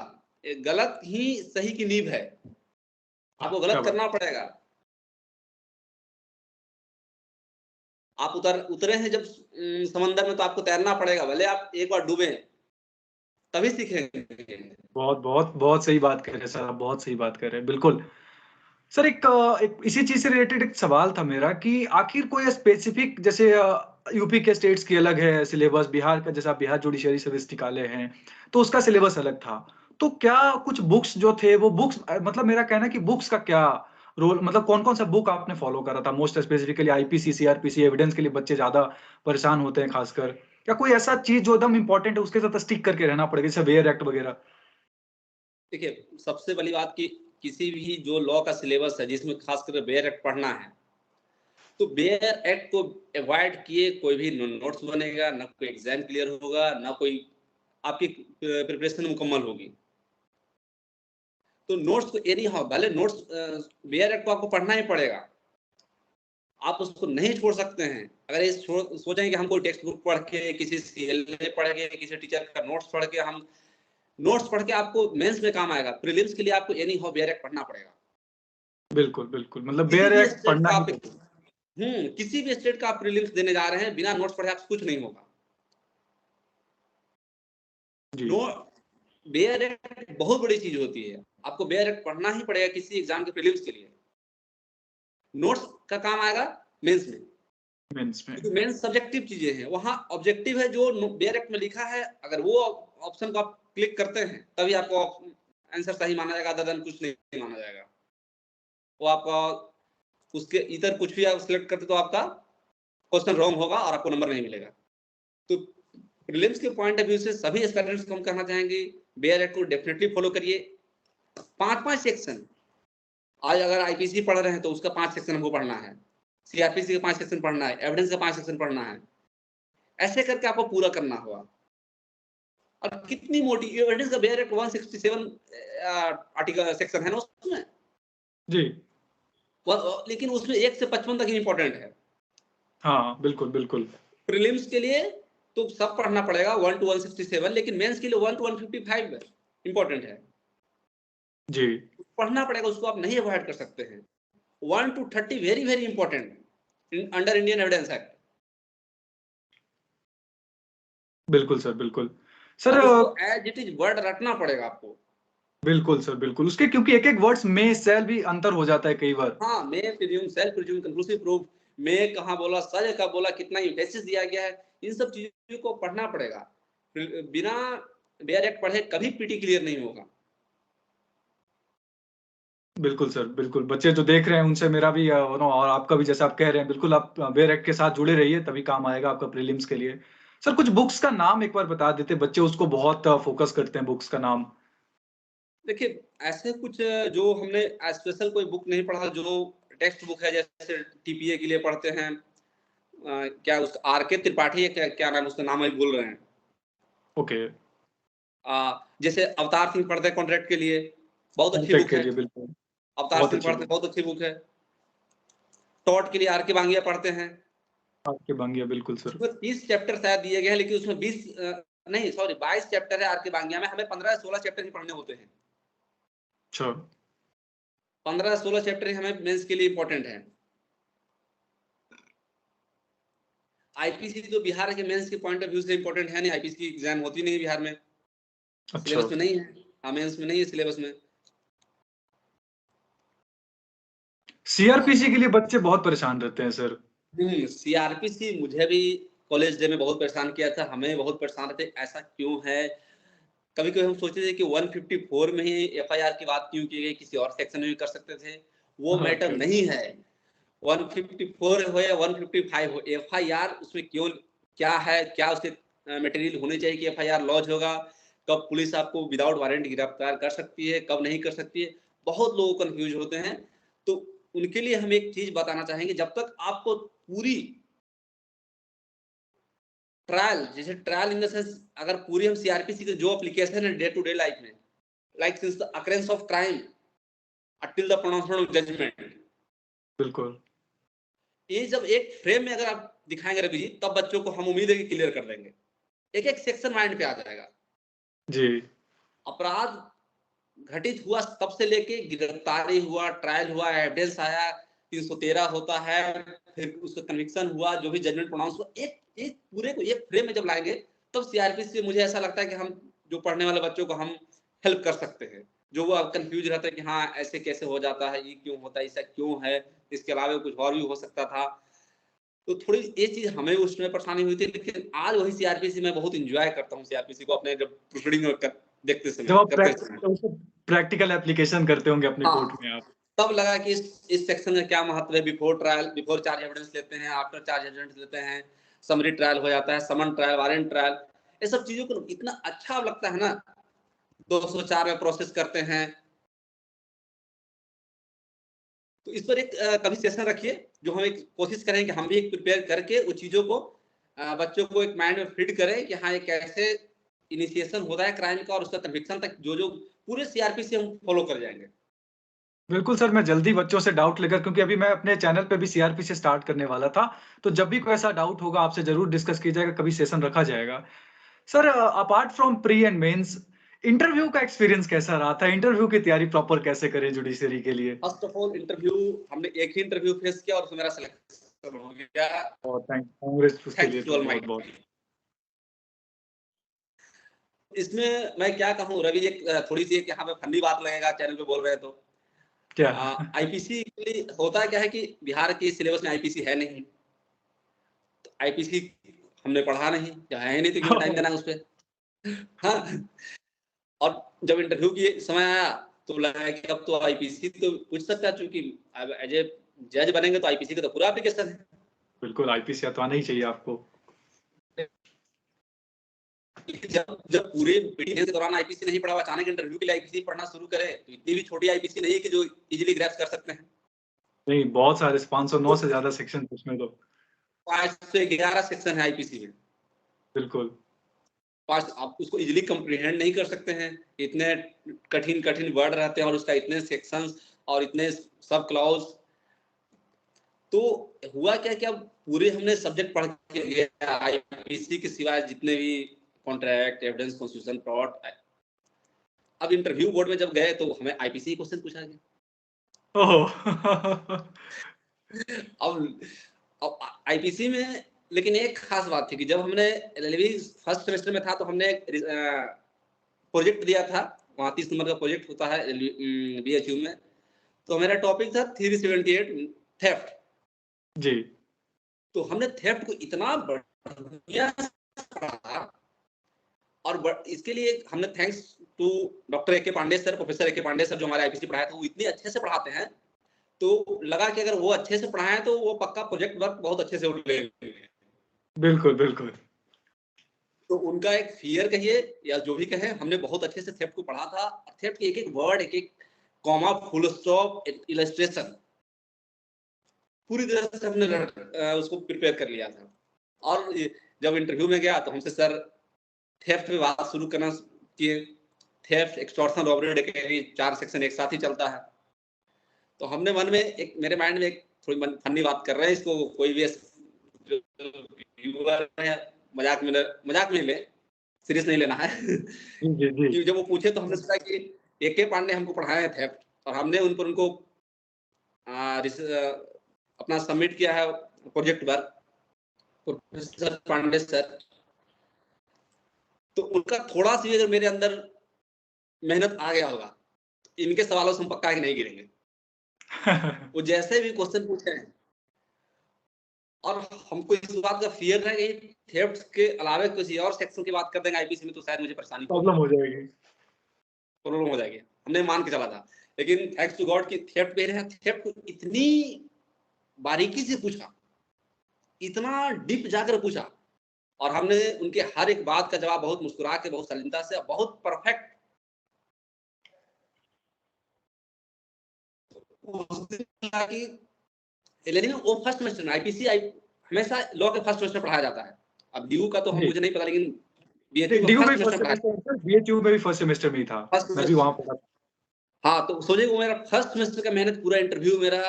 गलत ही सही की नींव है, वाह! आपको क्या गलत बात करना पड़ेगा। आप उतरे हैं जब समंदर में, तो आपको तैरना पड़ेगा, भले आप एक बार डूबे, तभी सीखेंगे। बहुत, बहुत, बहुत सही बात कह रहे हैं सर आप, बहुत सही बात कह रहे हैं, बिल्कुल। सर एक इसी चीज़ से रिलेटेड एक सवाल था मेरा कि आखिर कोई स्पेसिफिक जैसे यूपी के स्टेट्स की अलग है सिलेबस, बिहार का जैसा बिहार जुडिशरी सर्विस निकाले हैं, तो उसका सिलेबस अलग था। तो क्या कुछ बुक्स जो थे वो बुक्स मतलब मेरा कहना है कि बुक्स का क्या रोल मतलब कौन-कौन सा बुक आपने फॉलो करा था most specifically IPC, CrPC evidence के लिए बच्चे ज़्यादा परेशान होते हैं खासकर? क्या कोई ऐसा चीज़ जो एकदम इम्पोर्टेंट है उसके साथ स्टिक करके रहना पड़ेगा जैसे वेयर एक्ट वगैरह? देखिए, सबसे बड़ी बात कि किसी भी जो लॉ का सिलेबस है, जिसमें खास कर बेयर एक्ट पढ़ना है, तो बेयर एक्ट को अवॉइड किए कोई भी नोट्स बनेगा, ना कोई एग्जाम क्लियर होगा, ना कोई आपकी प्रिपरेशन मुकम्मल होगी। तो नोट्स को एनी हाउ भले नोट्स बेयर एक्ट को आपको पढ़ना ही पड़ेगा, आप उसको नहीं छोड़ सकते हैं। अगर ये सोचें कि हम कोई टेक्स्ट बुक पढ़ के, किसी सीएलए पढ़ के, किसी टीचर का नोट्स पढ़ के, हम नोट्स पढ़ के आपको मेंस में काम आएगा, प्रीलिम्स के लिए आपको एनी हाउ बेयर एक्ट पढ़ना पड़ेगा। बिल्कुल, बिल्कुल। मतलब किसी वेयर भी एक्ट स्टेट पढ़ना का ही आप पड़ेगा। किसी भी स्टेट का आप प्रीलिम्स देने जा रहे हैं, बिना नोट्स पढ़े आपसे कुछ नहीं होगा। जी, नो बेयर एक्ट बहुत बड़ी चीज होती है, आपको बेयर एक्ट पढ़ना ही पड़ेगा किसी एग्जाम के प्रीलिम्स के लिए। नोट्स का काम आएगा मेंस में, मेंस में। क्योंकि मेंस सब्जेक्टिव चीजें हैं, वहां ऑब्जेक्टिव है जो बेयर एक्ट में लिखा है, अगर वो ऑप्शन को आप क्लिक करते हैं तभी आपको आंसर सही माना जाएगा, अदर देन कुछ नहीं माना जाएगा। वो आपका उसके इधर कुछ भी आप सिलेक्ट करते तो आपका क्वेश्चन रॉन्ग होगा और आपको नंबर नहीं मिलेगा। तो प्रीलिम्स के पॉइंट ऑफ व्यू से सभी एस्पिरेंट्स को हम कहना चाहेंगे, बेयर एक्ट को डेफिनेटली फॉलो करिए। 5-5 सेक्शन, आज अगर आईपीसी पढ़ रहे हैं तो उसका 5 सेक्शन हमको पढ़ना है, सीआरपीसी का 5 सेक्शन पढ़ना है, एविडेंस का 5 सेक्शन पढ़ना है, ऐसे करके आपको पूरा करना होगा। और कितनी मोटी एविडेंस का बेयर एक्ट 167 आर्टिकल सेक्शन है ना उसमें, जी। लेकिन उसमें 1 से 55 तक ही इंपॉर्टेंट है। हाँ, बिल्कुल, बिल्कुल। प्रीलिम्स के लिए तो सब पढ़ना पड़ेगा 1 टू 167, लेकिन मेंस के लिए 1 टू 155 इंपॉर्टेंट है, जी, पढ़ना पड़ेगा, उसको आप नहीं अवॉइड कर सकते हैं। 1 to 30 very very important under Indian evidence act, बिल्कुल सर, बिल्कुल। सर और उसको एज इट इज वर्ड रटना पड़ेगा आपको। बिल्कुल सर, बिल्कुल। उसके क्योंकि एक-एक वर्ड्स में, सेल भी अंतर हो जाता है कई बार। हाँ, मैं प्रीज्यूम, सेल्फ प्रीज्यूम, कंक्लूसिव प्रूफ, मैं कहाँ बोला, सर कब बोला, कितना एम्फेसिस दिया गया है, इन सब चीजों को पढ़ना पड़ेगा। बिना बेयर एक्ट पढ़े कभी पीटी क्लियर नहीं होगा। बिल्कुल सर, बिल्कुल। बच्चे जो देख रहे हैं उनसे मेरा भी और आपका भी जैसा आप कह रहे हैं, बिल्कुल आप बेयर एक्ट के साथ जुड़े रहिए तभी काम आएगा आपका प्रीलिम्स के लिए। सर कुछ बुक्स का नाम एक बार बता देते, बच्चे उसको बहुत फ़ोकस करते हैं बुक्स का नाम। देखिए, ऐसे कुछ जो हमने स्पेशल कोई बुक नहीं पढ़ा, जो टेक्स्ट बुक है, जैसे टीपीए के लिए पढ़ते हैं, क्या उसका आर.के. त्रिपाठी है, क्या क्या नाम है उसका, नाम अभी भूल रहे हैं। ओके। जैसे अवतार सिंह पढ़ते हैं कॉन्ट्रैक्ट के लिए, बहुत अच्छी कॉन्टैक्ट बुक के है। लिए बिल्कुल, अवतार बहुत सिंह अच्छी पढ़ते हैं, बुक। बहुत अच्छी बुक है। टॉट के लिए आर.के. बांगिया पढ़ते हैं। आपके बांगिया बिल्कुल सर। उसमें 30 चैप्टर शायद दिए गए हैं, लेकिन उसमें 20 नहीं सॉरी 22 चैप्टर है आर.के. बांगिया में, हमें 15-16 चैप्टर ही पढ़ने होते हैं। अच्छा। 15-16 चैप्टर ही हमें मेंस के लिए इंपॉर्टेंट है। आईपीसी तो बिहार के मेंस के पॉइंट ऑफ व्यू से इंपॉर्टेंट है नहीं, आईपीसी की एग्जाम होती नहीं है बिहार में, अच्छा। सिलेबस में नहीं है। हाँ, मेंस में नहीं है सिलेबस में। सीआरपीसी के लिए बच्चे बहुत परेशान रहते हैं सर। सीआरपीसी मुझे भी कॉलेज डे में बहुत परेशान किया था, हमें बहुत परेशान रहते, ऐसा क्यों है। कभी कभी हम सोचते थे कि 154 में ही एफआईआर की बात क्यों की गई, किसी और सेक्शन में भी कर सकते थे, वो मैटर ओके। नहीं है। 154 हो या 155 हो, एफआईआर उसमें क्यों, क्या है, क्या उसके मटेरियल होने चाहिए कि एफआईआर लॉन्च होगा, कब पुलिस आपको विदाउट वारंट गिरफ्तार कर सकती है, कब नहीं कर सकती है, बहुत लोग कंफ्यूज होते हैं। तो उनके लिए हम एक चीज बताना चाहेंगे, जब तक आपको पूरी ट्रायल, जैसे ट्रायल इन द सेंस, अगर पूरी हम सीआरपीसी के जो एप्लीकेशन है डे टू डे लाइफ में, like since the occurrence of crime till the pronouncement of judgment, बिल्कुल। ये जब एक फ्रेम में अगर आप दिखाएंगे रवि जी, तब बच्चों को हम उम्मीद है कि क्लियर कर देंगे, एक एक सेक्शन माइंड पे आ जाएगा। जी। अपराध घटित हुआ तब से लेके गिरफ्तारी हुआ, ट्रायल हुआ, एविडेंस आया, 313 होता है, फिर उसका कन्विक्शन हुआ, जो भी जजमेंट प्रोनाउंस हुआ, एक एक पूरे को एक फ्रेम में जब लाएँगे, तब सीआरपीसी से मुझे ऐसा लगता है कि हम जो पढ़ने वाले बच्चों को हम हेल्प कर सकते हैं। जो वो अब कन्फ्यूज़ रहता है कि हाँ, ऐसे कैसे हो जाता है, ये क्यों होता है, ऐसा क्यों है? इसके अलावा कुछ और भी हो सकता था। तो थोड़ी ये चीज़ हमें उसमें परेशानी हुई थी, लेकिन आज वही सीआरपीसी मैं बहुत एन्जॉय करता हूँ सीआरपीसी को अपने जब प्रोसीडिंग कर देखते जब समय आप करते समय। प्रैक्टिकल एप्लीकेशन करते होंगे अपने कोर्ट हाँ, में आप। तब लगा कि इस सेक्शन का क्या महत्व है, before trial, before charge evidence लेते हैं, आफ्टर चार्ज एविडेंस लेते हैं, समरी ट्रायल हो जाता है, समन ट्रायल, वारंट ट्रायल, ये सब चीज़ों को इतना अच्छा लगता है ना, 204 में प्रोसेस करते हैं। तो इस पर एक कभी सेशन रखिए, जो हम एक कोशिश करें कि हम भी एक प्रिपेयर करके उन चीज़ों को बच्चों को एक माइंड में फीड करें कि हाँ, ये कैसे इनिशिएशन होता है क्राइम का और उसका कन्विक्शन तक जो-जो पूरे सीआरपीसी हम फॉलो कर जाएँगे। बिल्कुल सर, मैं जल्दी बच्चों से डाउट लेकर, क्योंकि अभी मैं अपने चैनल पे भी सीआरपीसी स्टार्ट करने वाला था, तो जब भी कोई ऐसा डाउट होगा आपसे ज़रूर डिस्कस किया जाएगा, कभी सेशन रखा जाएगा। Sir apart from pre and mains, interview का एक्सपीरियंस कैसा रहा था? इंटरव्यू की तैयारी प्रॉपर कैसे करें जुडिशरी के लिए? फर्स्ट ऑफ ऑल इंटरव्यू हमने एक ही इंटरव्यू फेस किया और उसमें मेरा सिलेक्शन हो गया। और कांग्रेस उसके लिए थैंक्स टू तो बहुत-बहुत। ऑलमाइटी। इसमें मैं क्या कहूँ रवि, एक थोड़ी-सी एक यहाँ पे फनी बात लगेगा चैनल पे बोल रहे हैं तो। क्या? आईपीसी होता क्या है कि बिहार के सिलेबस में आईपीसी है नहीं। तो आईपीसी हमने पढ़ा नहीं, जब है ही नहीं तो क्यों टाइम देना है उसपे। हाँ, और जब इंटरव्यू की समय आया तो लगा कि अब तो आईपीसी तो पूछ सकता है, चूँकि अब एज़ ए जज बनेंगे तो आईपीसी का तो पूरा एप्लीकेशन है। बिल्कुल, आईपीसी तो आना ही चाहिए आपको। जब जब पूरे पीटीएम के दौरान आईपीसी नहीं पढ़ा हुआ, अचानक इंटरव्यू के लिए आईपीसी पढ़ना शुरू करे, तो इतनी भी छोटी आईपीसी नहीं है कि जो इज़िली ग्रैस्प कर सकते हैं। नहीं, बहुत सारे 509 तो से ज़्यादा सेक्शन उसमें तो। 511 सेक्शन है आईपीसी में। बिल्कुल। 5 आप उसको इज़िली कंप्रीहेंड नहीं कर सकते हैं। इतने कठिन-कठिन वर्ड रहते हैं और उसका इतने सेक्शंस और इतने सब क्लॉज़। तो हुआ क्या कि अब पूरे हमने सब्जेक्ट पढ़ के गए आईपीसी के सिवाय जितने भी कॉन्ट्रैक्ट, एविडेंस, कॉन्स्टिट्यूशन, टॉर्ट। अब इंटरव्यू बोर्ड में जब गए तो हमें आईपीसी क्वेश्चन पूछा गया। ओह! अब अब आईपीसी में लेकिन एक खास बात थी कि जब हमने एलएलबी फर्स्ट सेमेस्टर में था तो हमने प्रोजेक्ट दिया था। वहाँ 30 नंबर का प्रोजेक्ट होता है बीएचयू में। तो मेरा टॉपिक था 378 थेफ्ट। जी। तो हमने थेफ्ट को इतना बढ़िया से पढ़ा और इसके लिए हमने थैंक्स टू डॉक्टर ए के पांडे सर, प्रोफेसर ए के पांडे सर जो हमारे आईपीसी पढ़ाए थे, वो इतने अच्छे से पढ़ाते हैं। तो लगा कि अगर वो अच्छे से पढ़ाएँ तो वो पक्का प्रोजेक्ट वर्क बहुत अच्छे से वो लेंगे। बिल्कुल, बिल्कुल। तो उनका एक फ़ियर कहिए या जो भी कहें, हमने बहुत अच्छे से थेफ्ट को पढ़ा था। थेफ्ट के एक-एक वर्ड, एक-एक कॉमा, फुल स्टॉप, इलस्ट्रेशन पूरी तरह से हमने उसको प्रिपेयर कर लिया था। और जब इंटरव्यू में गया तो हमसे सर थेफ्ट पे बात शुरू करना किए। थेफ्ट, एक्सटॉर्शन, रॉबरी, डिकैरी 4 सेक्शन एक साथ ही चलता है। तो हमने मन में एक मेरे माइंड में एक थोड़ी फनी बात कर रहे हैं, इसको कोई भी जो व्यूअर है मजाक में ले, सीरियस नहीं लेना है। जी, जी, जी। कि जब वो पूछे तो हमने सोचा कि एके पांडे हमको पढ़ाए हैं थेफ्ट और हमने उन पर उनको अपना सबमिट किया है project work, professor Pandey sir. तो उनका थोड़ा सी अगर मेरे अंदर मेहनत आ गया होगा, इनके सवालों से हम पक्का ही नहीं गिरेंगे। वो जैसे भी क्वेश्चन पूछे हैं और हमको इस बात का फ़ियर है कि थेफ्ट के अलावा किसी और सेक्शन की बात कर देंगे आईपीसी में तो शायद मुझे परेशानी प्रॉब्लम होगी, हो जाएगी। प्रॉब्लम हो जाएगी। हमने मान के चला था। लेकिन थैंक्स टू गॉड कि थेफ्ट पे रहे, थेफ्ट को इतनी बारीकी से पूछा, इतना डीप जाकर पूछा और हमने उनके हर एक बात का जवाब बहुत मुस्कुरा के, बहुत शालीनता से, बहुत परफेक्ट उस दिन लगा कि लेकिन वो फर्स्ट सेमेस्टर में आईपीसी हमेशा लॉ के फर्स्ट सेमेस्टर पढ़ाया जाता है। अब ड्यू का तो हम जी। मुझे नहीं पता, लेकिन डी बीएचयू का डीयू में फर्स्ट भी फर्स्ट सेमेस्टर पढ़ाया सेमेस्टर में सर, बीएचयू में भी फर्स्ट सेमेस्टर में ही था। फर्स्ट मैं भी सेमेस्टर। वहाँ पढ़ा था। हाँ, तो सोचिए वो मेरा फर्स्ट सेमेस्टर का मेहनत पूरा इंटरव्यू मेरा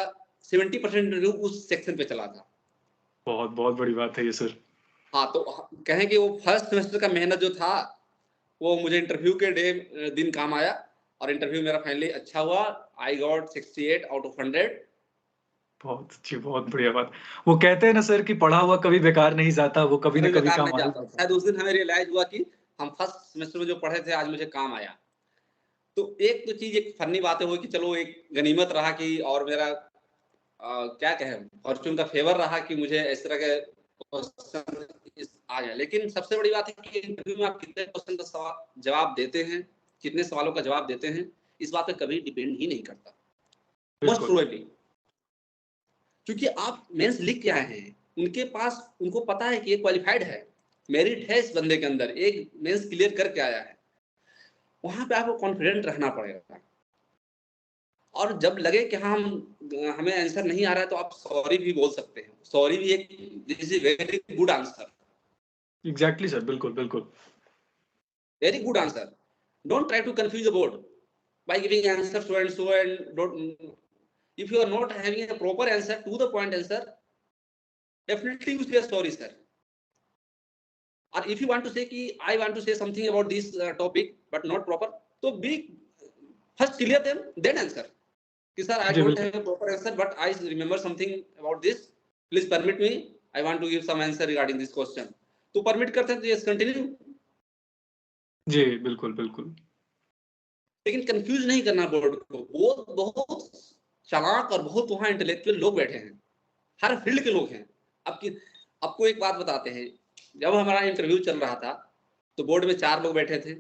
70% इंटरव्यू उस सेक्शन पे चला था। बहुत, बहुत बड़ी बात है ये सर। हाँ, तो कहें कि वो फर्स्ट सेमेस्टर का मेहनत जो था, वो मुझे इंटरव्यू के दिन काम आया और इंटरव्यू मेरा फाइनली अच्छा हुआ। I got 68 out of 100। बहुत अच्छी, बहुत बढ़िया बात। वो कहते हैं ना सर कि पढ़ा हुआ कभी बेकार नहीं जाता, वो कभी न कभी कभी बेकार काम नहीं आ ही जाता। जाता है। शायद उस दिन हमें रियलाइज हुआ कि हम फर्स्ट सेमेस्टर में जो पढ़े थे आज मुझे काम आया। तो एक तो चीज, एक फनी बातें हुई कि चलो एक गनीमत रहा कि, और मेरा क्या कहें, फॉर्चून का फेवर रहा कि मुझे इस तरह के क्वेश्चन आ गए। लेकिन सबसे बड़ी बात है कि इंटरव्यू में आप कितने क्वेश्चन का जवाब देते हैं, कितने सवालों का जवाब देते हैं, इस बात पे कभी डिपेंड ही नहीं करता, मोस्ट बिल्कुल। प्रोबेबली। क्योंकि आप मेंस लिख के आए हैं, उनके पास, उनको पता है कि ये क्वालिफाइड है, मेरिट है इस बंदे के अंदर, एक मेंस क्लियर करके आया है। वहां पे आपको कॉन्फिडेंट रहना पड़ेगा। और जब लगे कि हाँ हमें आंसर नहीं आ रहा है, तो आप सॉरी भी बोल सकते हैं। सॉरी भी एक, this is very good answer, exactly sir, बिल्कुल, बिल्कुल। Very good answer. Don't try to confuse the board by giving answer so and so, and don't, if you are not having a proper answer, to the point answer, definitely you say sorry sir. Or if you want to say ki I want to say something about this topic but not proper, so be first clear them, then answer ki sir I जी, don't बिल्कुल। have a proper answer but I remember something about this, please permit me, I want to give some answer regarding this question. तो permit करते हैं तो yes continue। जी, बिल्कुल, बिल्कुल। लेकिन confuse नहीं करना बोर्ड को। वो बहुत चालाक और बहुत वहां इंटेलेक्चुअल लोग बैठे हैं, हर फील्ड के लोग हैं। आपकी, आपको एक बात बताते हैं, जब हमारा इंटरव्यू चल रहा था तो बोर्ड में 4 लोग बैठे थे।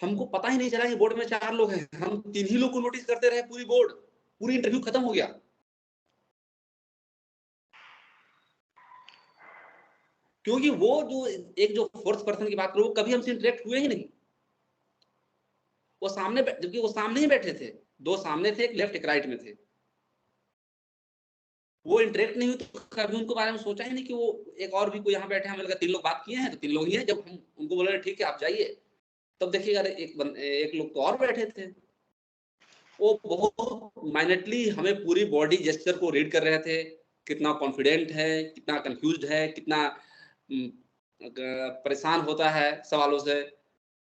हमको पता ही नहीं चला कि बोर्ड में 4 लोग हैं, हम 3 ही लोग को नोटिस करते रहे पूरी बोर्ड, पूरी इंटरव्यू खत्म हो गया। क्योंकि वो जो एक जो फोर्थ पर्सन की बात करो, वो कभी हमसे इंटरेक्ट हुए ही नहीं। वो सामने, जबकि वो सामने ही बैठे थे, 2 सामने थे, एक लेफ्ट एक राइट में थे। वो इंटरेक्ट नहीं हुई तो कभी उनको बारे में सोचा ही नहीं कि वो एक और भी कोई यहाँ बैठे हैं। हमें लगा 3 लोग बात किए हैं तो 3 लोग ही हैं। जब हम उनको बोले ठीक है आप जाइए, तब देखिएगा एक लोग तो और बैठे थे। वो बहुत माइनटली हमें पूरी बॉडी जेस्चर को रीड कर रहे थे, कितना कॉन्फिडेंट है, कितना कंफ्यूज्ड है, कितना परेशान होता है सवालों से,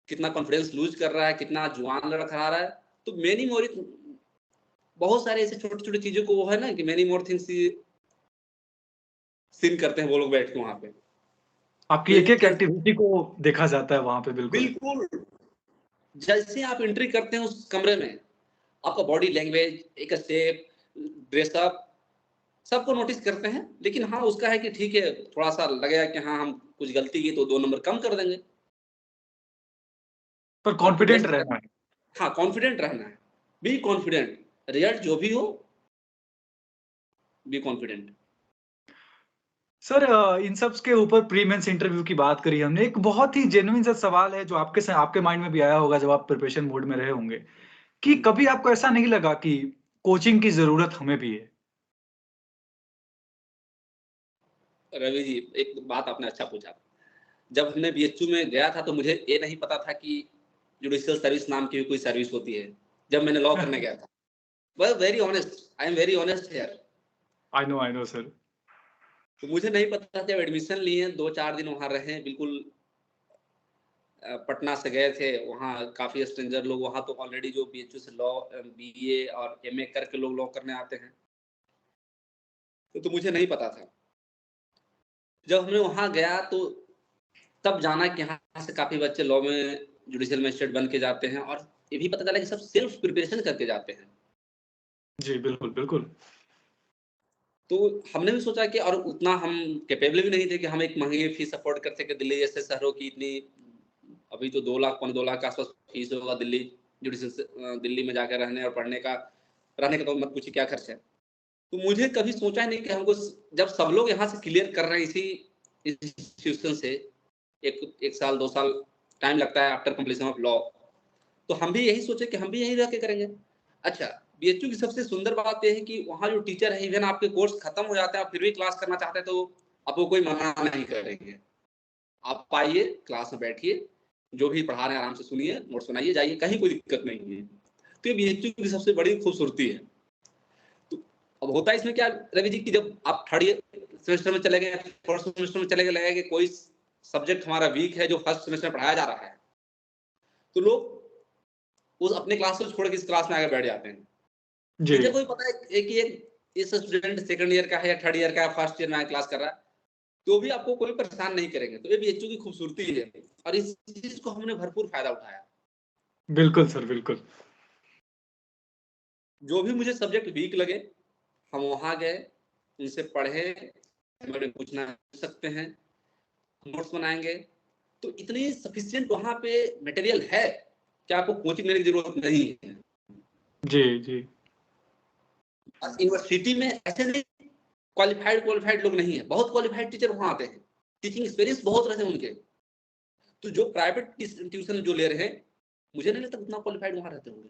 कितना कॉन्फिडेंस लूज कर रहा है, कितना जुबान लड़खड़ा रहा है। तो मेनी मोर, बहुत सारे ऐसे छोटे छोटे चीजों को वो है ना कि मेनी मोर थिंग्स सीन करते हैं वो लोग बैठ के वहां पे। आपकी तो इन एक-एक केस, एक्टिविटी को देखा जाता है वहाँ पे, बिल्कुल। बिल्कुल, जैसे आप एंट्री करते हैं उस कमरे में, आपका बॉडी लैंग्वेज, एक स्टेप, ड्रेसअप, सबको नोटिस करते हैं। लेकिन हाँ उसका है कि ठीक है, थोड़ा सा लगेगा कि हाँ हम कुछ गलती की तो 2 नंबर कम कर देंगे। पर आपको कॉन्फिडेंट बेस्ट, रहना है। हाँ कॉन्फिडेंट रहना है, बी कॉन्फिडेंट, रिजल्ट जो भी हो, बी कॉन्फिडेंट। सर इन सब के ऊपर प्री मेंस इंटरव्यू की बात करी हमने। एक बहुत ही जेन्युइन सा सवाल है जो आपके माइंड में भी आया होगा जब आप प्रिपरेशन मोड में रहे होंगे, कि कभी आपको ऐसा नहीं लगा कि कोचिंग की ज़रूरत हमें भी है? रवि जी, एक बात आपने अच्छा पूछा। जब हमने बीएचयू में गया था तो मुझे ये नहीं पता था कि जुडिशियल सर्विस नाम की भी कोई सर्विस होती है, जब मैंने लॉ करने गया था। Well very honest, I am very honest here. I know sir. तो मुझे नहीं पता था। जब एडमिशन लिए, 2-4 दिन वहां रहे, बिल्कुल पटना से गए थे, वहाँ काफी स्ट्रेंजर लोग, वहाँ तो ऑलरेडी जो बीएचयू से लॉ, बीए और एमए करके लोग लॉ करने आते हैं। तो मुझे नहीं पता था। जब हमने वहां गया तो तब जाना कि यहाँ से काफी बच्चे लॉ में, जुडिशियल मजिस्ट्रेट बन के जाते हैं, और ये भी पता चला कि सब सेल्फ प्रिपरेशन करके जाते हैं। जी, बिल्कुल, बिल्कुल। तो हमने भी सोचा कि, और उतना हम कैपेबल भी नहीं थे कि हम एक महंगी फीस अफोर्ड कर सके। दिल्ली जैसे शहरों की इतनी, अभी तो 2 लाख, 2.25 लाख के आसपास फीस होगा दिल्ली जुडिशियल, दिल्ली में जाकर रहने और पढ़ने का, रहने का तो मत पूछिए क्या खर्च है। तो मुझे कभी सोचा ही नहीं कि हमको, जब सब लोग यहाँ से क्लियर कर रहे हैं इसी इंस्टीट्यूशन से, एक साल 2 साल टाइम लगता है आफ्टर कंप्लीशन ऑफ लॉ, तो हम भी यही सोचे कि हम भी यही रह के करेंगे। अच्छा, बीएचयू की सबसे सुंदर बात यह है कि वहाँ जो टीचर है, इवन आपके कोर्स खत्म हो जाता है, आप फिर भी क्लास करना चाहते हैं तो आपको कोई मना नहीं करेंगे। आप आइए, क्लास में बैठिए, जो भी पढ़ा रहे हैं आराम से सुनिए, नोट्स बनाइए, जाइए, कहीं कोई दिक्कत नहीं है। तो ये बीएचयू की सबसे बड़ी खूबसूरती है। तो अब होता है इसमें क्या रवि जी, कि जब आप थर्ड ईयर सेमेस्टर में चले गए, फोर्थ सेमेस्टर में चले गए, लगे कि कोई सब्जेक्ट हमारा वीक है जो फर्स्ट सेमेस्टर में पढ़ाया जा रहा है, तो लोग उस अपने क्लास को छोड़ के इस क्लास में आगे बैठ जाते हैं। जी। टीचर को भी पता है कि एक इस स्टूडेंट सेकंड ईयर का है या थर्ड ईयर का है, फर्स्ट ईयर में क्लास कर रहा है, तो भी आपको कोई परेशान नहीं करेंगे। तो ये बीएचयू की खूबसूरती है और इस चीज को हमने भरपूर फायदा उठाया। बिल्कुल सर, बिल्कुल। जो भी मुझे सब्जेक्ट वीक लगे, हम वहां गए, उनसे पढ़े, हमें पूछना सकते हैं, नोट्स बनाएंगे। तो इतनी सफिशिएंट वहां पे मटेरियल है कि आपको कोचिंग लेने की जरूरत नहीं है। जी, जी। यूनिवर्सिटी में ऐसे नहीं क्वालिफाइड लोग नहीं है, बहुत क्वालिफाइड टीचर वहां आते हैं, टीचिंग एक्सपीरियंस बहुत रहते हैं उनके। तो जो प्राइवेट ट्यूशन जो ले रहे हैं, मुझे नहीं लगता उतना क्वालिफाइड वहां रहते होंगे।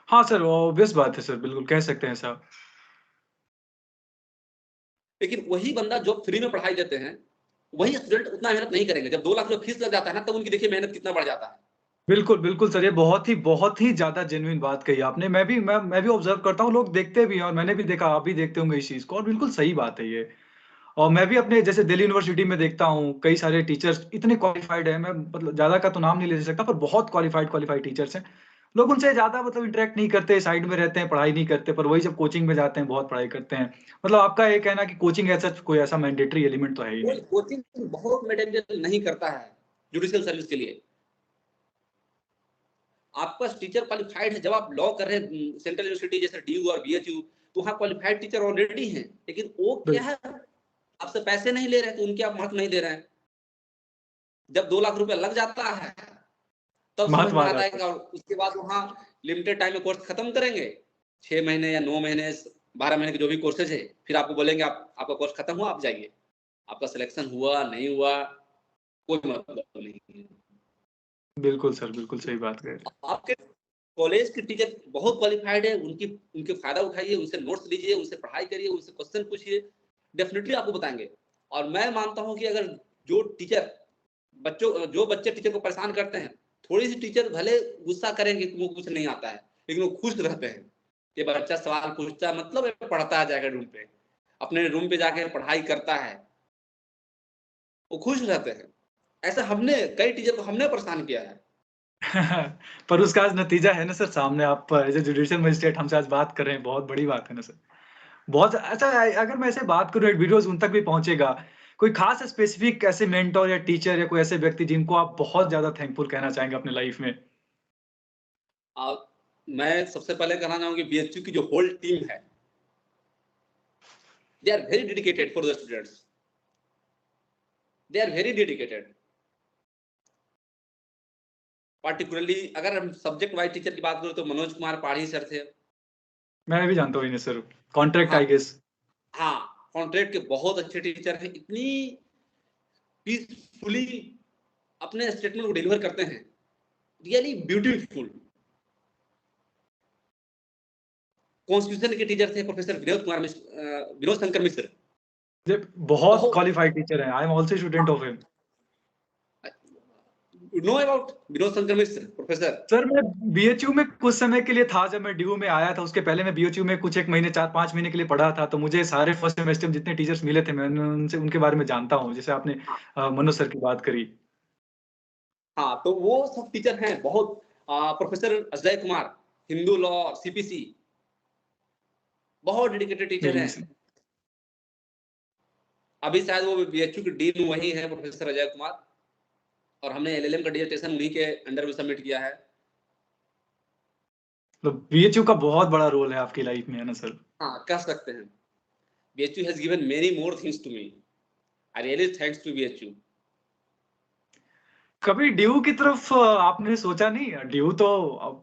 हाँ सर, ऑब्वियस बात है सर, बिल्कुल कह सकते हैं ऐसा। लेकिन वही बंदा जो फ्री में पढ़ाई देते हैं, वही स्टूडेंट उतना मेहनत नहीं करेंगे। जब 2 लाख रुपए फीस लग जाता है ना, तब उनकी देखिए मेहनत कितना बढ़ जाता है। बिल्कुल, बिल्कुल सर, ये बहुत ही ज़्यादा जेन्युइन बात कही आपने। मैं भी ऑब्ज़र्व करता हूँ, लोग देखते भी हैं और मैंने भी देखा, आप भी देखते होंगे इस चीज़ को और बिल्कुल सही बात है ये। और मैं भी अपने जैसे दिल्ली यूनिवर्सिटी में देखता हूँ, कई सारे टीचर्स इतने क्वालिफ़ाइड हैं, मैं मतलब ज़्यादा का तो नाम नहीं ले सकता, पर बहुत क्वालिफ़ाइड टीचर्स हैं। लोग उनसे ज़्यादा मतलब इंटरैक्ट नहीं करते, साइड में रहते हैं, पढ़ाई नहीं करते, पर वही जब कोचिंग में जाते हैं, बहुत पढ़ाई करते हैं। मतलब आपका ये कहना है कि कोचिंग एज़ सच कोई ऐसा मैंडेटरी एलिमेंट तो है ही नहीं। कोचिंग बहुत मटेरियल नहीं करता है जुडिशियल सर्विस के लिए। आपका टीचर क्वालिफाइड है। जब आप लॉ कर रहे हैं सेंट्रल यूनिवर्सिटी जैसे डीयू और बीएचयू, तो वहाँ क्वालिफाइड टीचर ऑलरेडी हैं, लेकिन वो क्या बिल्कुल, है, आपसे पैसे नहीं ले रहे हैं, तो उनके आप महत्व नहीं दे रहे हैं। जब 2 लाख रुपया लग जाता है, तब समझ महत्व में आ आता है जाता कि है। और उसके बाद वहाँ लिमिटेड टाइम में कोर्स खत्म करेंगे, 6 महीने या 9 महीने 12 महीने के जो भी कोर्सेज है, फिर आपको बोलेंगे आपका कोर्स खत्म हुआ, आप जाइए। आपका सिलेक्शन हुआ नहीं हुआ कोई मतलब नहीं है। बिल्कुल सर, बिल्कुल सही बात कह रहे हैं। आपके कॉलेज के टीचर बहुत क्वालिफाइड है, उनके फायदा उठाइए, उनसे नोट्स लीजिए, उनसे पढ़ाई करिए, उनसे क्वेश्चन पूछिए, डेफिनेटली आपको बताएंगे। और मैं मानता हूं कि अगर जो टीचर जो बच्चे टीचर को परेशान करते हैं, थोड़ी सी टीचर भले गुस्सा करेंगे कि वो कुछ नहीं आता है, लेकिन वो खुश रहते हैं कि बच्चा सवाल पूछता है, मतलब पढ़ता है जाकर रूम पे, अपने रूम पे जाकर पढ़ाई करता है, वो खुश रहते हैं। ऐसा हमने कई टीचर को हमने परेशान किया है। पर उसका आज नतीजा है ना सर सामने, आप एज़ अ जुडिशियल मजिस्ट्रेट हमसे आज बात कर रहे हैं, बहुत बड़ी बात है ना सर। बहुत अच्छा अगर मैं ऐसे बात करूँ, एक वीडियोज़ उन तक भी पहुँचेगा। कोई ख़ास स्पेसिफ़िक ऐसे मेंटर या टीचर या कोई ऐसे व्यक्ति जिनको आप बहुत ज़्यादा थैंकफुल कहना चाहेंगे अपनी लाइफ़ में? मैं सबसे पहले कहना चाहूंगी बीएचयू की जो होल टीम है, they are very dedicated for the students, they are very dedicated। Particularly अगर हम सब्जेक्ट वाइज टीचर की बात करें तो मनोज कुमार पाढ़ी सर थे। मैं भी जानता हूँ इन्हें सर, कॉन्ट्रैक्ट हाँ, आई गेस। हाँ, कॉन्ट्रैक्ट के बहुत अच्छे टीचर हैं, इतनी पीसफुली अपने स्टेटमेंट को डिलीवर करते हैं, रियली ब्यूटीफुल। कॉन्स्टिट्यूशन के टीचर थे प्रोफेसर विनोद शंकर मिश्र। ये बहुत बहुत क्वालिफ़ाइड टीचर हैं, I am also student of him. Know about Vinod Shankar Mishra professor. Sir मैं बीएचयू में कुछ समय के लिए था, जब मैं डीयू में आया था, उसके पहले मैं बीएचयू में कुछ 1 महीने 4-5 महीने के लिए पढ़ा था, तो मुझे सारे फर्स्ट सेमेस्टर में जितने टीचर्स मिले थे, मैंने उनसे उनके बारे में जानता हूँ। जैसे आपने हाँ, मनोज सर की बात करी। हाँ, तो वो सब टीचर हैं बहुत। Professor Ajay Kumar, Hindu law CPC, बहुत डेडिकेटेड टीचर जी, हैं। अभी शायद वो बीएचयू के डीन वही है प्रोफेसर अजय कुमार, और हमने एलएलएम का डिसर्टेशन उन्हीं के अंडर में सबमिट किया है। तो बीएचयू का बहुत बड़ा रोल है आपकी लाइफ़ में, है ना सर? हाँ, कह सकते हैं। BHU has given many more things to me. I really thanks to BHU. कभी ड्यू की तरफ आपने सोचा नहीं? ड्यू तो अब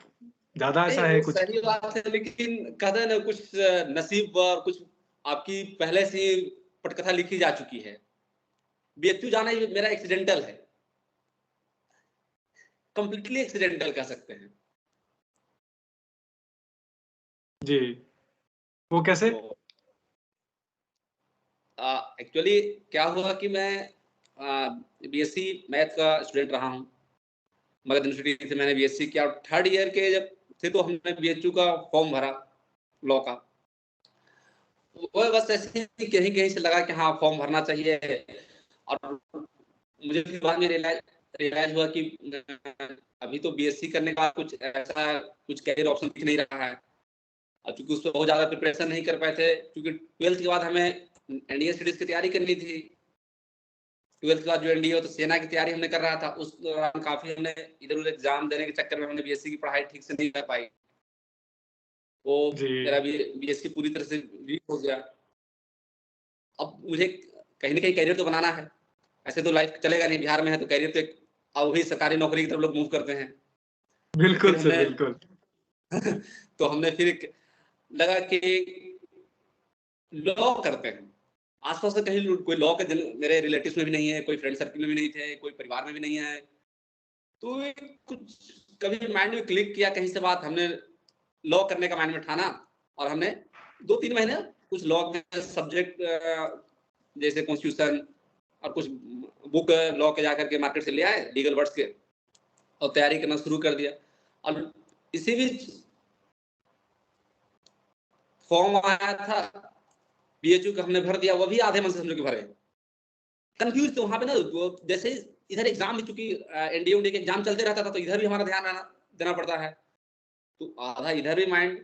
ज़्यादा नहीं, ऐसा है वो कुछ। सही बात है, लेकिन कहते हैं ना कुछ नसीब और कुछ आपकी पहले से ही पटकथा लिखी जा चुकी है। बीएचयू जाना ये मेरा एक्सीडेंटल है, कंप्लीटली एक्सीडेंटल कह सकते हैं। जी, वो कैसे? तो एक्चुअली क्या हुआ कि मैं बीएससी मैथ का स्टूडेंट रहा हूँ, मगध यूनिवर्सिटी से मैंने बीएससी किया। थर्ड ईयर के जब थे तो हमने बीएचयू का फॉर्म भरा लॉ का। वो बस ऐसे ही कहीं कहीं से लगा कि हाँ फॉर्म भरना चाहिए, और मुझे फिर बाद में रियलाइज रियलाइज हुआ कि अभी तो बीएससी करने का कुछ ऐसा कुछ कैरियर ऑप्शन दिख नहीं रहा है। और चूंकि उस पर बहुत ज्यादा प्रिपरेशन नहीं कर पाए थे, क्योंकि 12th के बाद हमें इंडियन स्टडीज की तैयारी करनी थी। 12th के बाद जो एनडीए तो सेना की तैयारी हमने कर रहा था, उस दौरान काफी हमने इधर उधर एग्जाम देने के चक्कर में हमने बीएससी की पढ़ाई ठीक से नहीं कर पाई। वो जी मेरा बीएससी पूरी तरह से वीक हो गया। अब मुझे कहीं ना कहीं कैरियर तो बनाना है, ऐसे तो लाइफ चलेगा नहीं, बिहार में है तो कैरियर तो एक, अब वही सरकारी नौकरी की तरफ लोग मूव करते हैं। तो बिल्कुल फिर सर, हमने बिल्कुल। तो हमने फिर लगा कि लॉ करते हैं। आसपास से कहीं कोई लॉ के मेरे रिलेटिव्स में भी नहीं है, कोई फ्रेंड सर्कल में भी नहीं थे, कोई परिवार में भी नहीं है। तो कुछ कभी माइंड में क्लिक किया कहीं से बात, हमने लॉ करने का माइंड में ठाना। और हमने 2-3 महीने कुछ लॉ के सब्जेक्ट जैसे कॉन्स्टिट्यूशन और कुछ बुक लॉ के जाकर के मार्केट से ले आए लीगल वर्ड्स के, और तैयारी करना शुरू कर दिया। और इसी बीच फॉर्म आया था बीएचयू का, हमने भर दिया, वो भी आधे मन से समझो कि भरे। कंफ्यूज थे वहां पे ना, जैसे इधर एग्जाम भी, चूंकि एनडीए के एग्जाम चलते रहता था, तो इधर भी हमारा ध्यान देना पड़ता है। तो आधा इधर भी माइंड,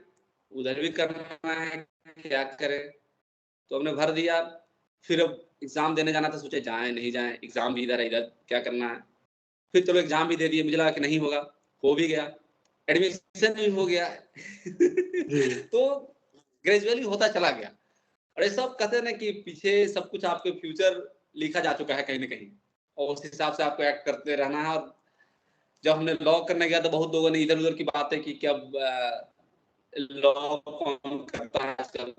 उधर भी करना है, क्या करें। तो हमने भर दिया। फिर अब एग्जाम देने जाना था, सोचे जाए नहीं जाए, एग्जाम भी इधर है, इधर क्या करना है। फिर चलो एग्जाम भी दे दिए, मुझे लगा कि नहीं होगा, हो भी गया, एडमिशन भी हो गया। जी तो ग्रेजुअली होता चला गया। और ये सब कहते हैं ना कि पीछे सब कुछ आपके फ्यूचर लिखा जा चुका है कहीं ना कहीं, और उस हिसाब से आपको एक्ट करते रहना है। और जब हमने लॉ करने गया तो बहुत लोगों ने इधर उधर की बातें की कि अब लॉ कौन करता है आजकल।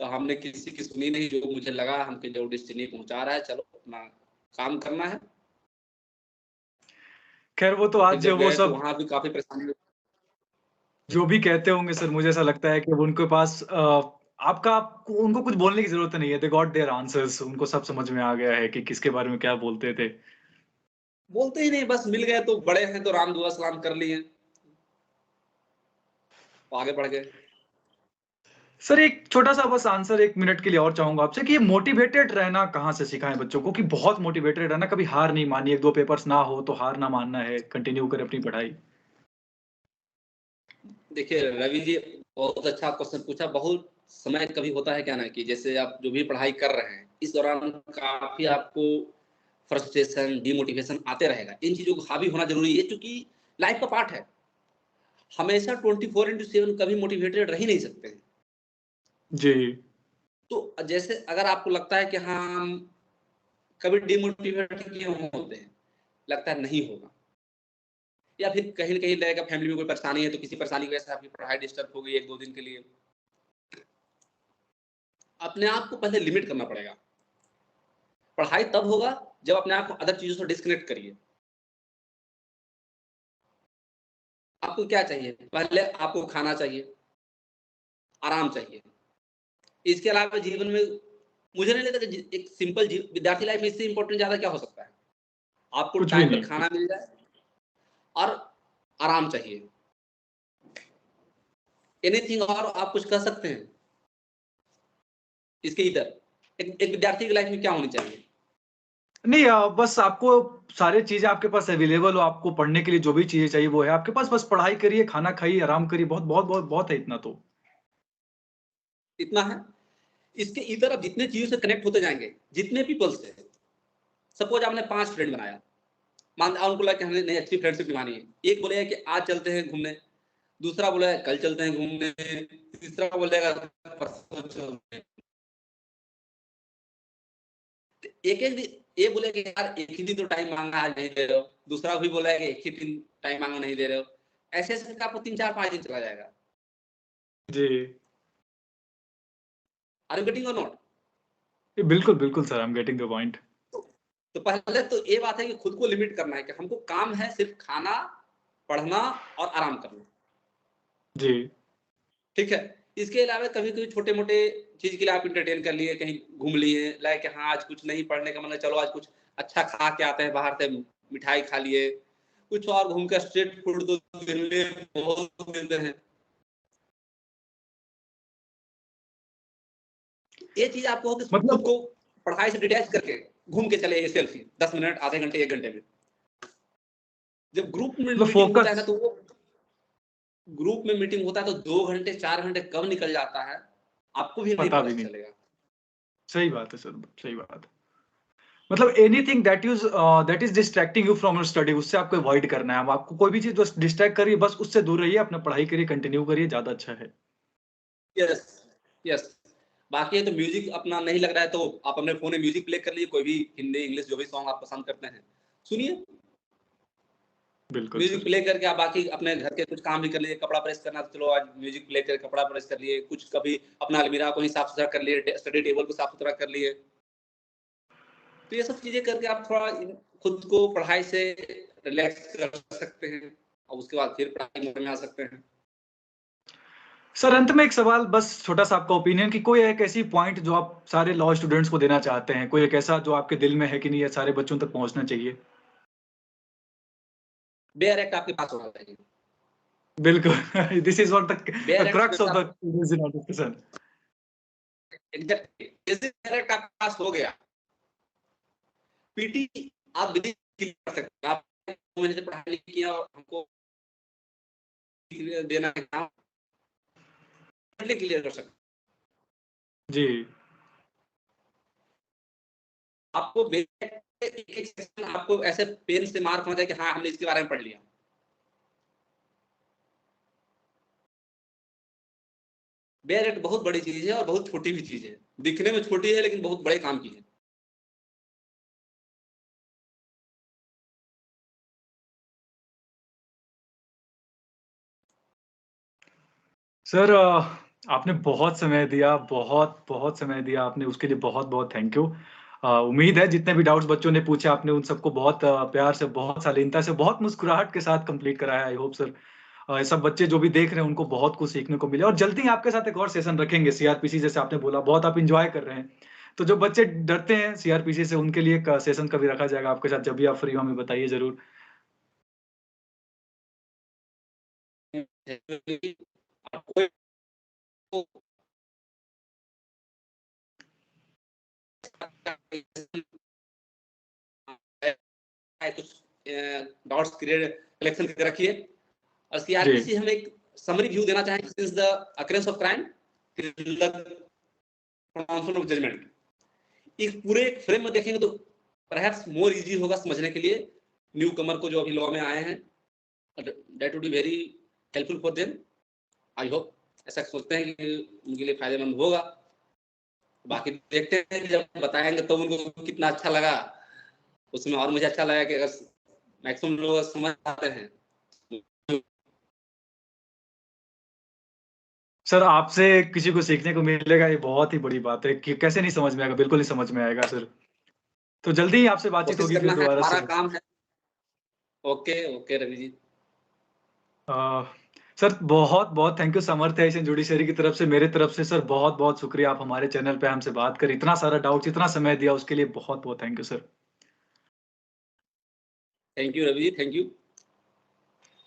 तो हमने किसी की सुनी नहीं, जो मुझे लगा हमके जो डेस्टिनी पहुंचा रहा है, चलो अपना काम करना है। खैर, वो तो तो फिर आज जब वो गए तो सब वहां भी काफी परेशानी हुई। जो भी कहते होंगे सर, मुझे ऐसा लगता है कि अब उनके पास आपका उनको कुछ बोलने की जरूरत नहीं है। दे गॉट देयर आंसर्स, उनको सब समझ में आ गया है कि किसके बारे में क्या बोलते थे। बोलते ही नहीं, बस मिल गए तो बड़े हैं तो राम दुआ सलाम कर लिए, तो आगे बढ़ गए। सर, एक छोटा सा बस आंसर 1 मिनट के लिए और चाहूंगा आपसे कि ये मोटिवेटेड रहना कहाँ से सिखाएं बच्चों को, कि बहुत मोटिवेटेड रहना, कभी हार नहीं मानी, 1-2 पेपर्स ना हो तो हार ना मानना है, कंटिन्यू करें अपनी पढ़ाई। देखिए रवि जी, बहुत अच्छा क्वेश्चन पूछा। बहुत समय कभी होता है क्या ना, कि जैसे आप जो भी पढ़ाई कर रहे हैं, इस दौरान काफी आपको फ्रस्ट्रेशन, डिमोटिवेशन आते रहेगा। इन चीजों को हावी होना जरूरी है, क्योंकि लाइफ का पार्ट है। हमेशा 24/7 कभी मोटिवेटेड रह ही नहीं सकते हैं। जी तो जैसे अगर आपको लगता है कि हाँ हम कभी डिमोटिवेट क्यों होते हैं, लगता है नहीं होगा, या फिर कहीं ना कहीं लगेगा फैमिली में कोई परेशानी है, तो किसी परेशानी की वजह से आपकी पढ़ाई डिस्टर्ब हो गई 1-2 दिन के लिए, अपने आप को पहले लिमिट करना पड़ेगा। पढ़ाई तब होगा जब अपने आप को अदर चीजों से डिस्कनेक्ट करिए। आपको क्या चाहिए? पहले आपको खाना चाहिए, आराम चाहिए। इसके अलावा जीवन में मुझे नहीं लगता कि एक सिंपल विद्यार्थी लाइफ में इससे इंपॉर्टेंट ज्यादा क्या हो सकता है। आपको कुछ भी टाइम पर नहीं। खाना मिल जाए और आराम चाहिए। एनीथिंग और आप कुछ कर सकते हैं इसके इधर। एक विद्यार्थी की लाइफ में क्या होनी चाहिए? नहीं, बस आपको सारी चीजें आपके पास अवेलेबल हो, आपको पढ़ने के लिए जो भी चीजें चाहिए वो है आपके पास, बस पढ़ाई करिए, खाना खाइए, आराम करिए, बहुत बहुत बहुत बहुत है इतना तो। इतना है। इसके इधर आप जितने चीजों से कनेक्ट होते जाएंगे, जितने पीपल से, सपोज आपने 5 फ्रेंड बनाया, मान उनको लगा कि हमने नहीं अच्छी फ्रेंडशिप निभानी है। एक बोलेगा कि आज चलते हैं घूमने, दूसरा बोला कल चलते हैं घूमने, तीसरा बोलेगा परसों चलते हैं। एक एक दिन ये बोले कि यार एक ही दिन तो टाइम मांगा, आज नहीं दे रहे हो, दूसरा भी बोला है कि एक ही दिन टाइम मांगा, नहीं दे रहे हो। ऐसे ऐसे आपको 3-4-5 दिन चला जाएगा। जी आर यू गेटिंग और नॉट? बिल्कुल बिल्कुल sir, I am getting the point. तो पहले तो ये बात है कि खुद को लिमिट करना है, कि हमको काम है सिर्फ खाना, पढ़ना और आराम करना। जी ठीक है। इसके अलावा कभी कभी छोटे मोटे चीज के लिए आप इंटरटेन कर लिए, कहीं घूम लिए, लाइक हाँ आज कुछ नहीं पढ़ने का मन है, चलो आज कुछ अच्छा खा के आते हैं बाहर से, मिठाई खा लिए, कुछ और घूम कर स्ट्रीट फूड तो दिल्ली में बहुत मिलते हैं। ये चीज आपको हो कि खुद मतलब को पढ़ाई से डिटैच करके घूम के चले सेल्फी 10 मिनट, आधे घंटे, 1 घंटे में। जब ग्रुप में मतलब मीटिंग होता है ना, फोकस। तो वो ग्रुप में मीटिंग होता है तो 2 घंटे 4 घंटे कब निकल जाता है आपको भी नहीं पता पता भी नहीं। चलेगा। सही बात है सर, सही बात है। मतलब anything that is distracting you from your study, उससे आपको अवॉइड करना है। अब आपको कोई भी चीज बस डिस्ट्रैक्ट करिए, बस उससे दूर रहिए, अपना पढ़ाई करिए, कंटिन्यू करिए, ज्यादा अच्छा है। Yes, yes. बाकी है तो म्यूजिक अपना नहीं लग रहा है तो आप अपने फोन में म्यूजिक प्ले कर लीजिए, कोई भी हिंदी इंग्लिश जो भी सॉन्ग आप पसंद करते हैं सुनिए। बिल्कुल म्यूजिक सर। प्ले करके आप बाकी अपने घर के कुछ काम भी कर लिए, कपड़ा प्रेस करना तो चलो आज म्यूजिक प्ले करके कपड़ा प्रेस कर लिए, कुछ कभी अपना अलमीरा को ही साफ सुथरा कर लिए, स्टडी टेबल को साफ सुथरा कर लिए। तो ये सब चीजें करके आप थोड़ा खुद को पढ़ाई से रिलैक्स कर सकते हैं और उसके बाद फिर पढ़ाई मोड में आ सकते हैं। सर अंत में एक सवाल, बस छोटा सा आपका ओपिनियन, कि कोई एक ऐसी पॉइंट जो आप सारे लॉ स्टूडेंट्स को देना चाहते हैं, कोई एक ऐसा जो आपके दिल में है कि नहीं, ये सारे बच्चों तक पहुंचना चाहिए। बेयर एक्ट आपके पास होना चाहिए। बिल्कुल। This is what bare the act crux of जैसा द डिस्कशन। एग्जैक्टली, जैसे बेयर एक्ट आपके पास हो गया, पीटी आप विधि क्लियर कर सकते हैं। आप महीने से पढ़ाई नहीं किया और हमको देना है काम, क्लियर कर सकते। जी। आपको एक सेक्शन आपको ऐसे पेन से मार्क होना चाहिए कि हाँ हमने इसके बारे में पढ़ लिया। बेयर एक्ट बहुत बड़ी चीज है और बहुत छोटी भी चीज है, दिखने में छोटी है लेकिन बहुत बड़े काम की है। सर आपने बहुत समय दिया, बहुत बहुत समय दिया आपने, उसके लिए बहुत बहुत थैंक यू। उम्मीद है जितने भी डाउट्स बच्चों ने पूछे आपने उन सबको बहुत प्यार से, बहुत शालीनता से, बहुत मुस्कुराहट के साथ कंप्लीट कराया। आई होप सर सब बच्चे जो भी देख रहे हैं उनको बहुत कुछ सीखने को मिले, और जल्दी ही आपके साथ एक और सेशन रखेंगे सीआरपीसी, जैसे आपने बोला बहुत आप इंजॉय कर रहे हैं। तो जो बच्चे डरते हैं सीआरपीसी से, उनके लिए एक सेशन कभी रखा जाएगा आपके साथ, जब भी आप फ्री हो हमें बताइए जरूर। आपको कुछ डॉट्स क्रिएट कलेक्शन करके रखिए। और जी सीआरपीसी हम एक समरी व्यू देना चाहेंगे, since the occurrence of crime pronunciation of judgment, इस पूरे फ्रेम में देखेंगे तो परहैप्स मोर इजी होगा समझने के लिए न्यू कमर को जो अभी लॉ में आए हैं। That would be very helpful for them. I hope, ऐसा सोचते हैं कि उनके लिए फायदेमंद होगा। बाकी देखते हैं कि जब बताएंगे तो उनको कितना अच्छा लगा। उसमें और मुझे अच्छा लगा कि अगर मैक्सिमम लोग समझ आते हैं। सर आपसे किसी को सीखने को मिलेगा, ये बहुत ही बड़ी बात है, कि कैसे नहीं समझ में आएगा, बिल्कुल नहीं समझ में आएगा सर। तो जल्दी ही आपसे बातचीत कोशिश होगी फिर करना है, दोबारा हमारा से। काम है। Okay okay Ravi ji. अ, सर बहुत बहुत थैंक यू, सामर्थ्य एशियन जुडिशरी की तरफ से, मेरे तरफ से सर बहुत बहुत शुक्रिया। आप हमारे चैनल पे हमसे बात कर इतना सारा डाउट्स, इतना समय दिया, उसके लिए बहुत बहुत thank you sir. Thank you Ravi ji, thank you.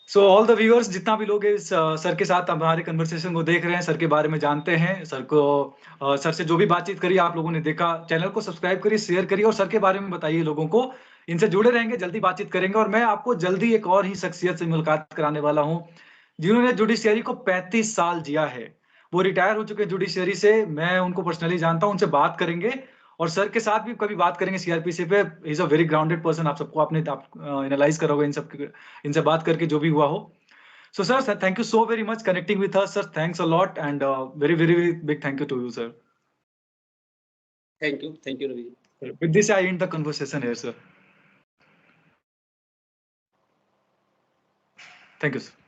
So all the viewers, जितना भी लोग इस सर के साथ हमारे कन्वर्सेशन को देख रहे हैं, सर के बारे में जानते हैं, सर को सर से जो भी बातचीत करी आप लोगों ने देखा, चैनल को सब्सक्राइब करिए, शेयर करिए, और सर के बारे में बताइए लोगों को। इनसे जुड़े रहेंगे, जल्दी बातचीत करेंगे, और मैं आपको जल्दी एक और ही शख्सियत से मुलाकात कराने वाला हूँ जिन्होंने जुडिशियरी को 35 साल जिया है। वो रिटायर हो चुके हैं जुडिशियरी से, मैं उनको पर्सनली जानता हूँ, उनसे बात करेंगे, और सर के साथ भी कभी बात करेंगे सीआरपीसी पे। Is a very grounded person, आप सबको आपने एनालाइज करा होगा इन सब इनसे बात करके जो भी हुआ हो। So sir, thank you so very much connecting with us, sir. Thanks a lot, and very, very big thank you to you, sir. Thank you Ravi ji. With this, I end the conversation here, sir. Thank you, sir.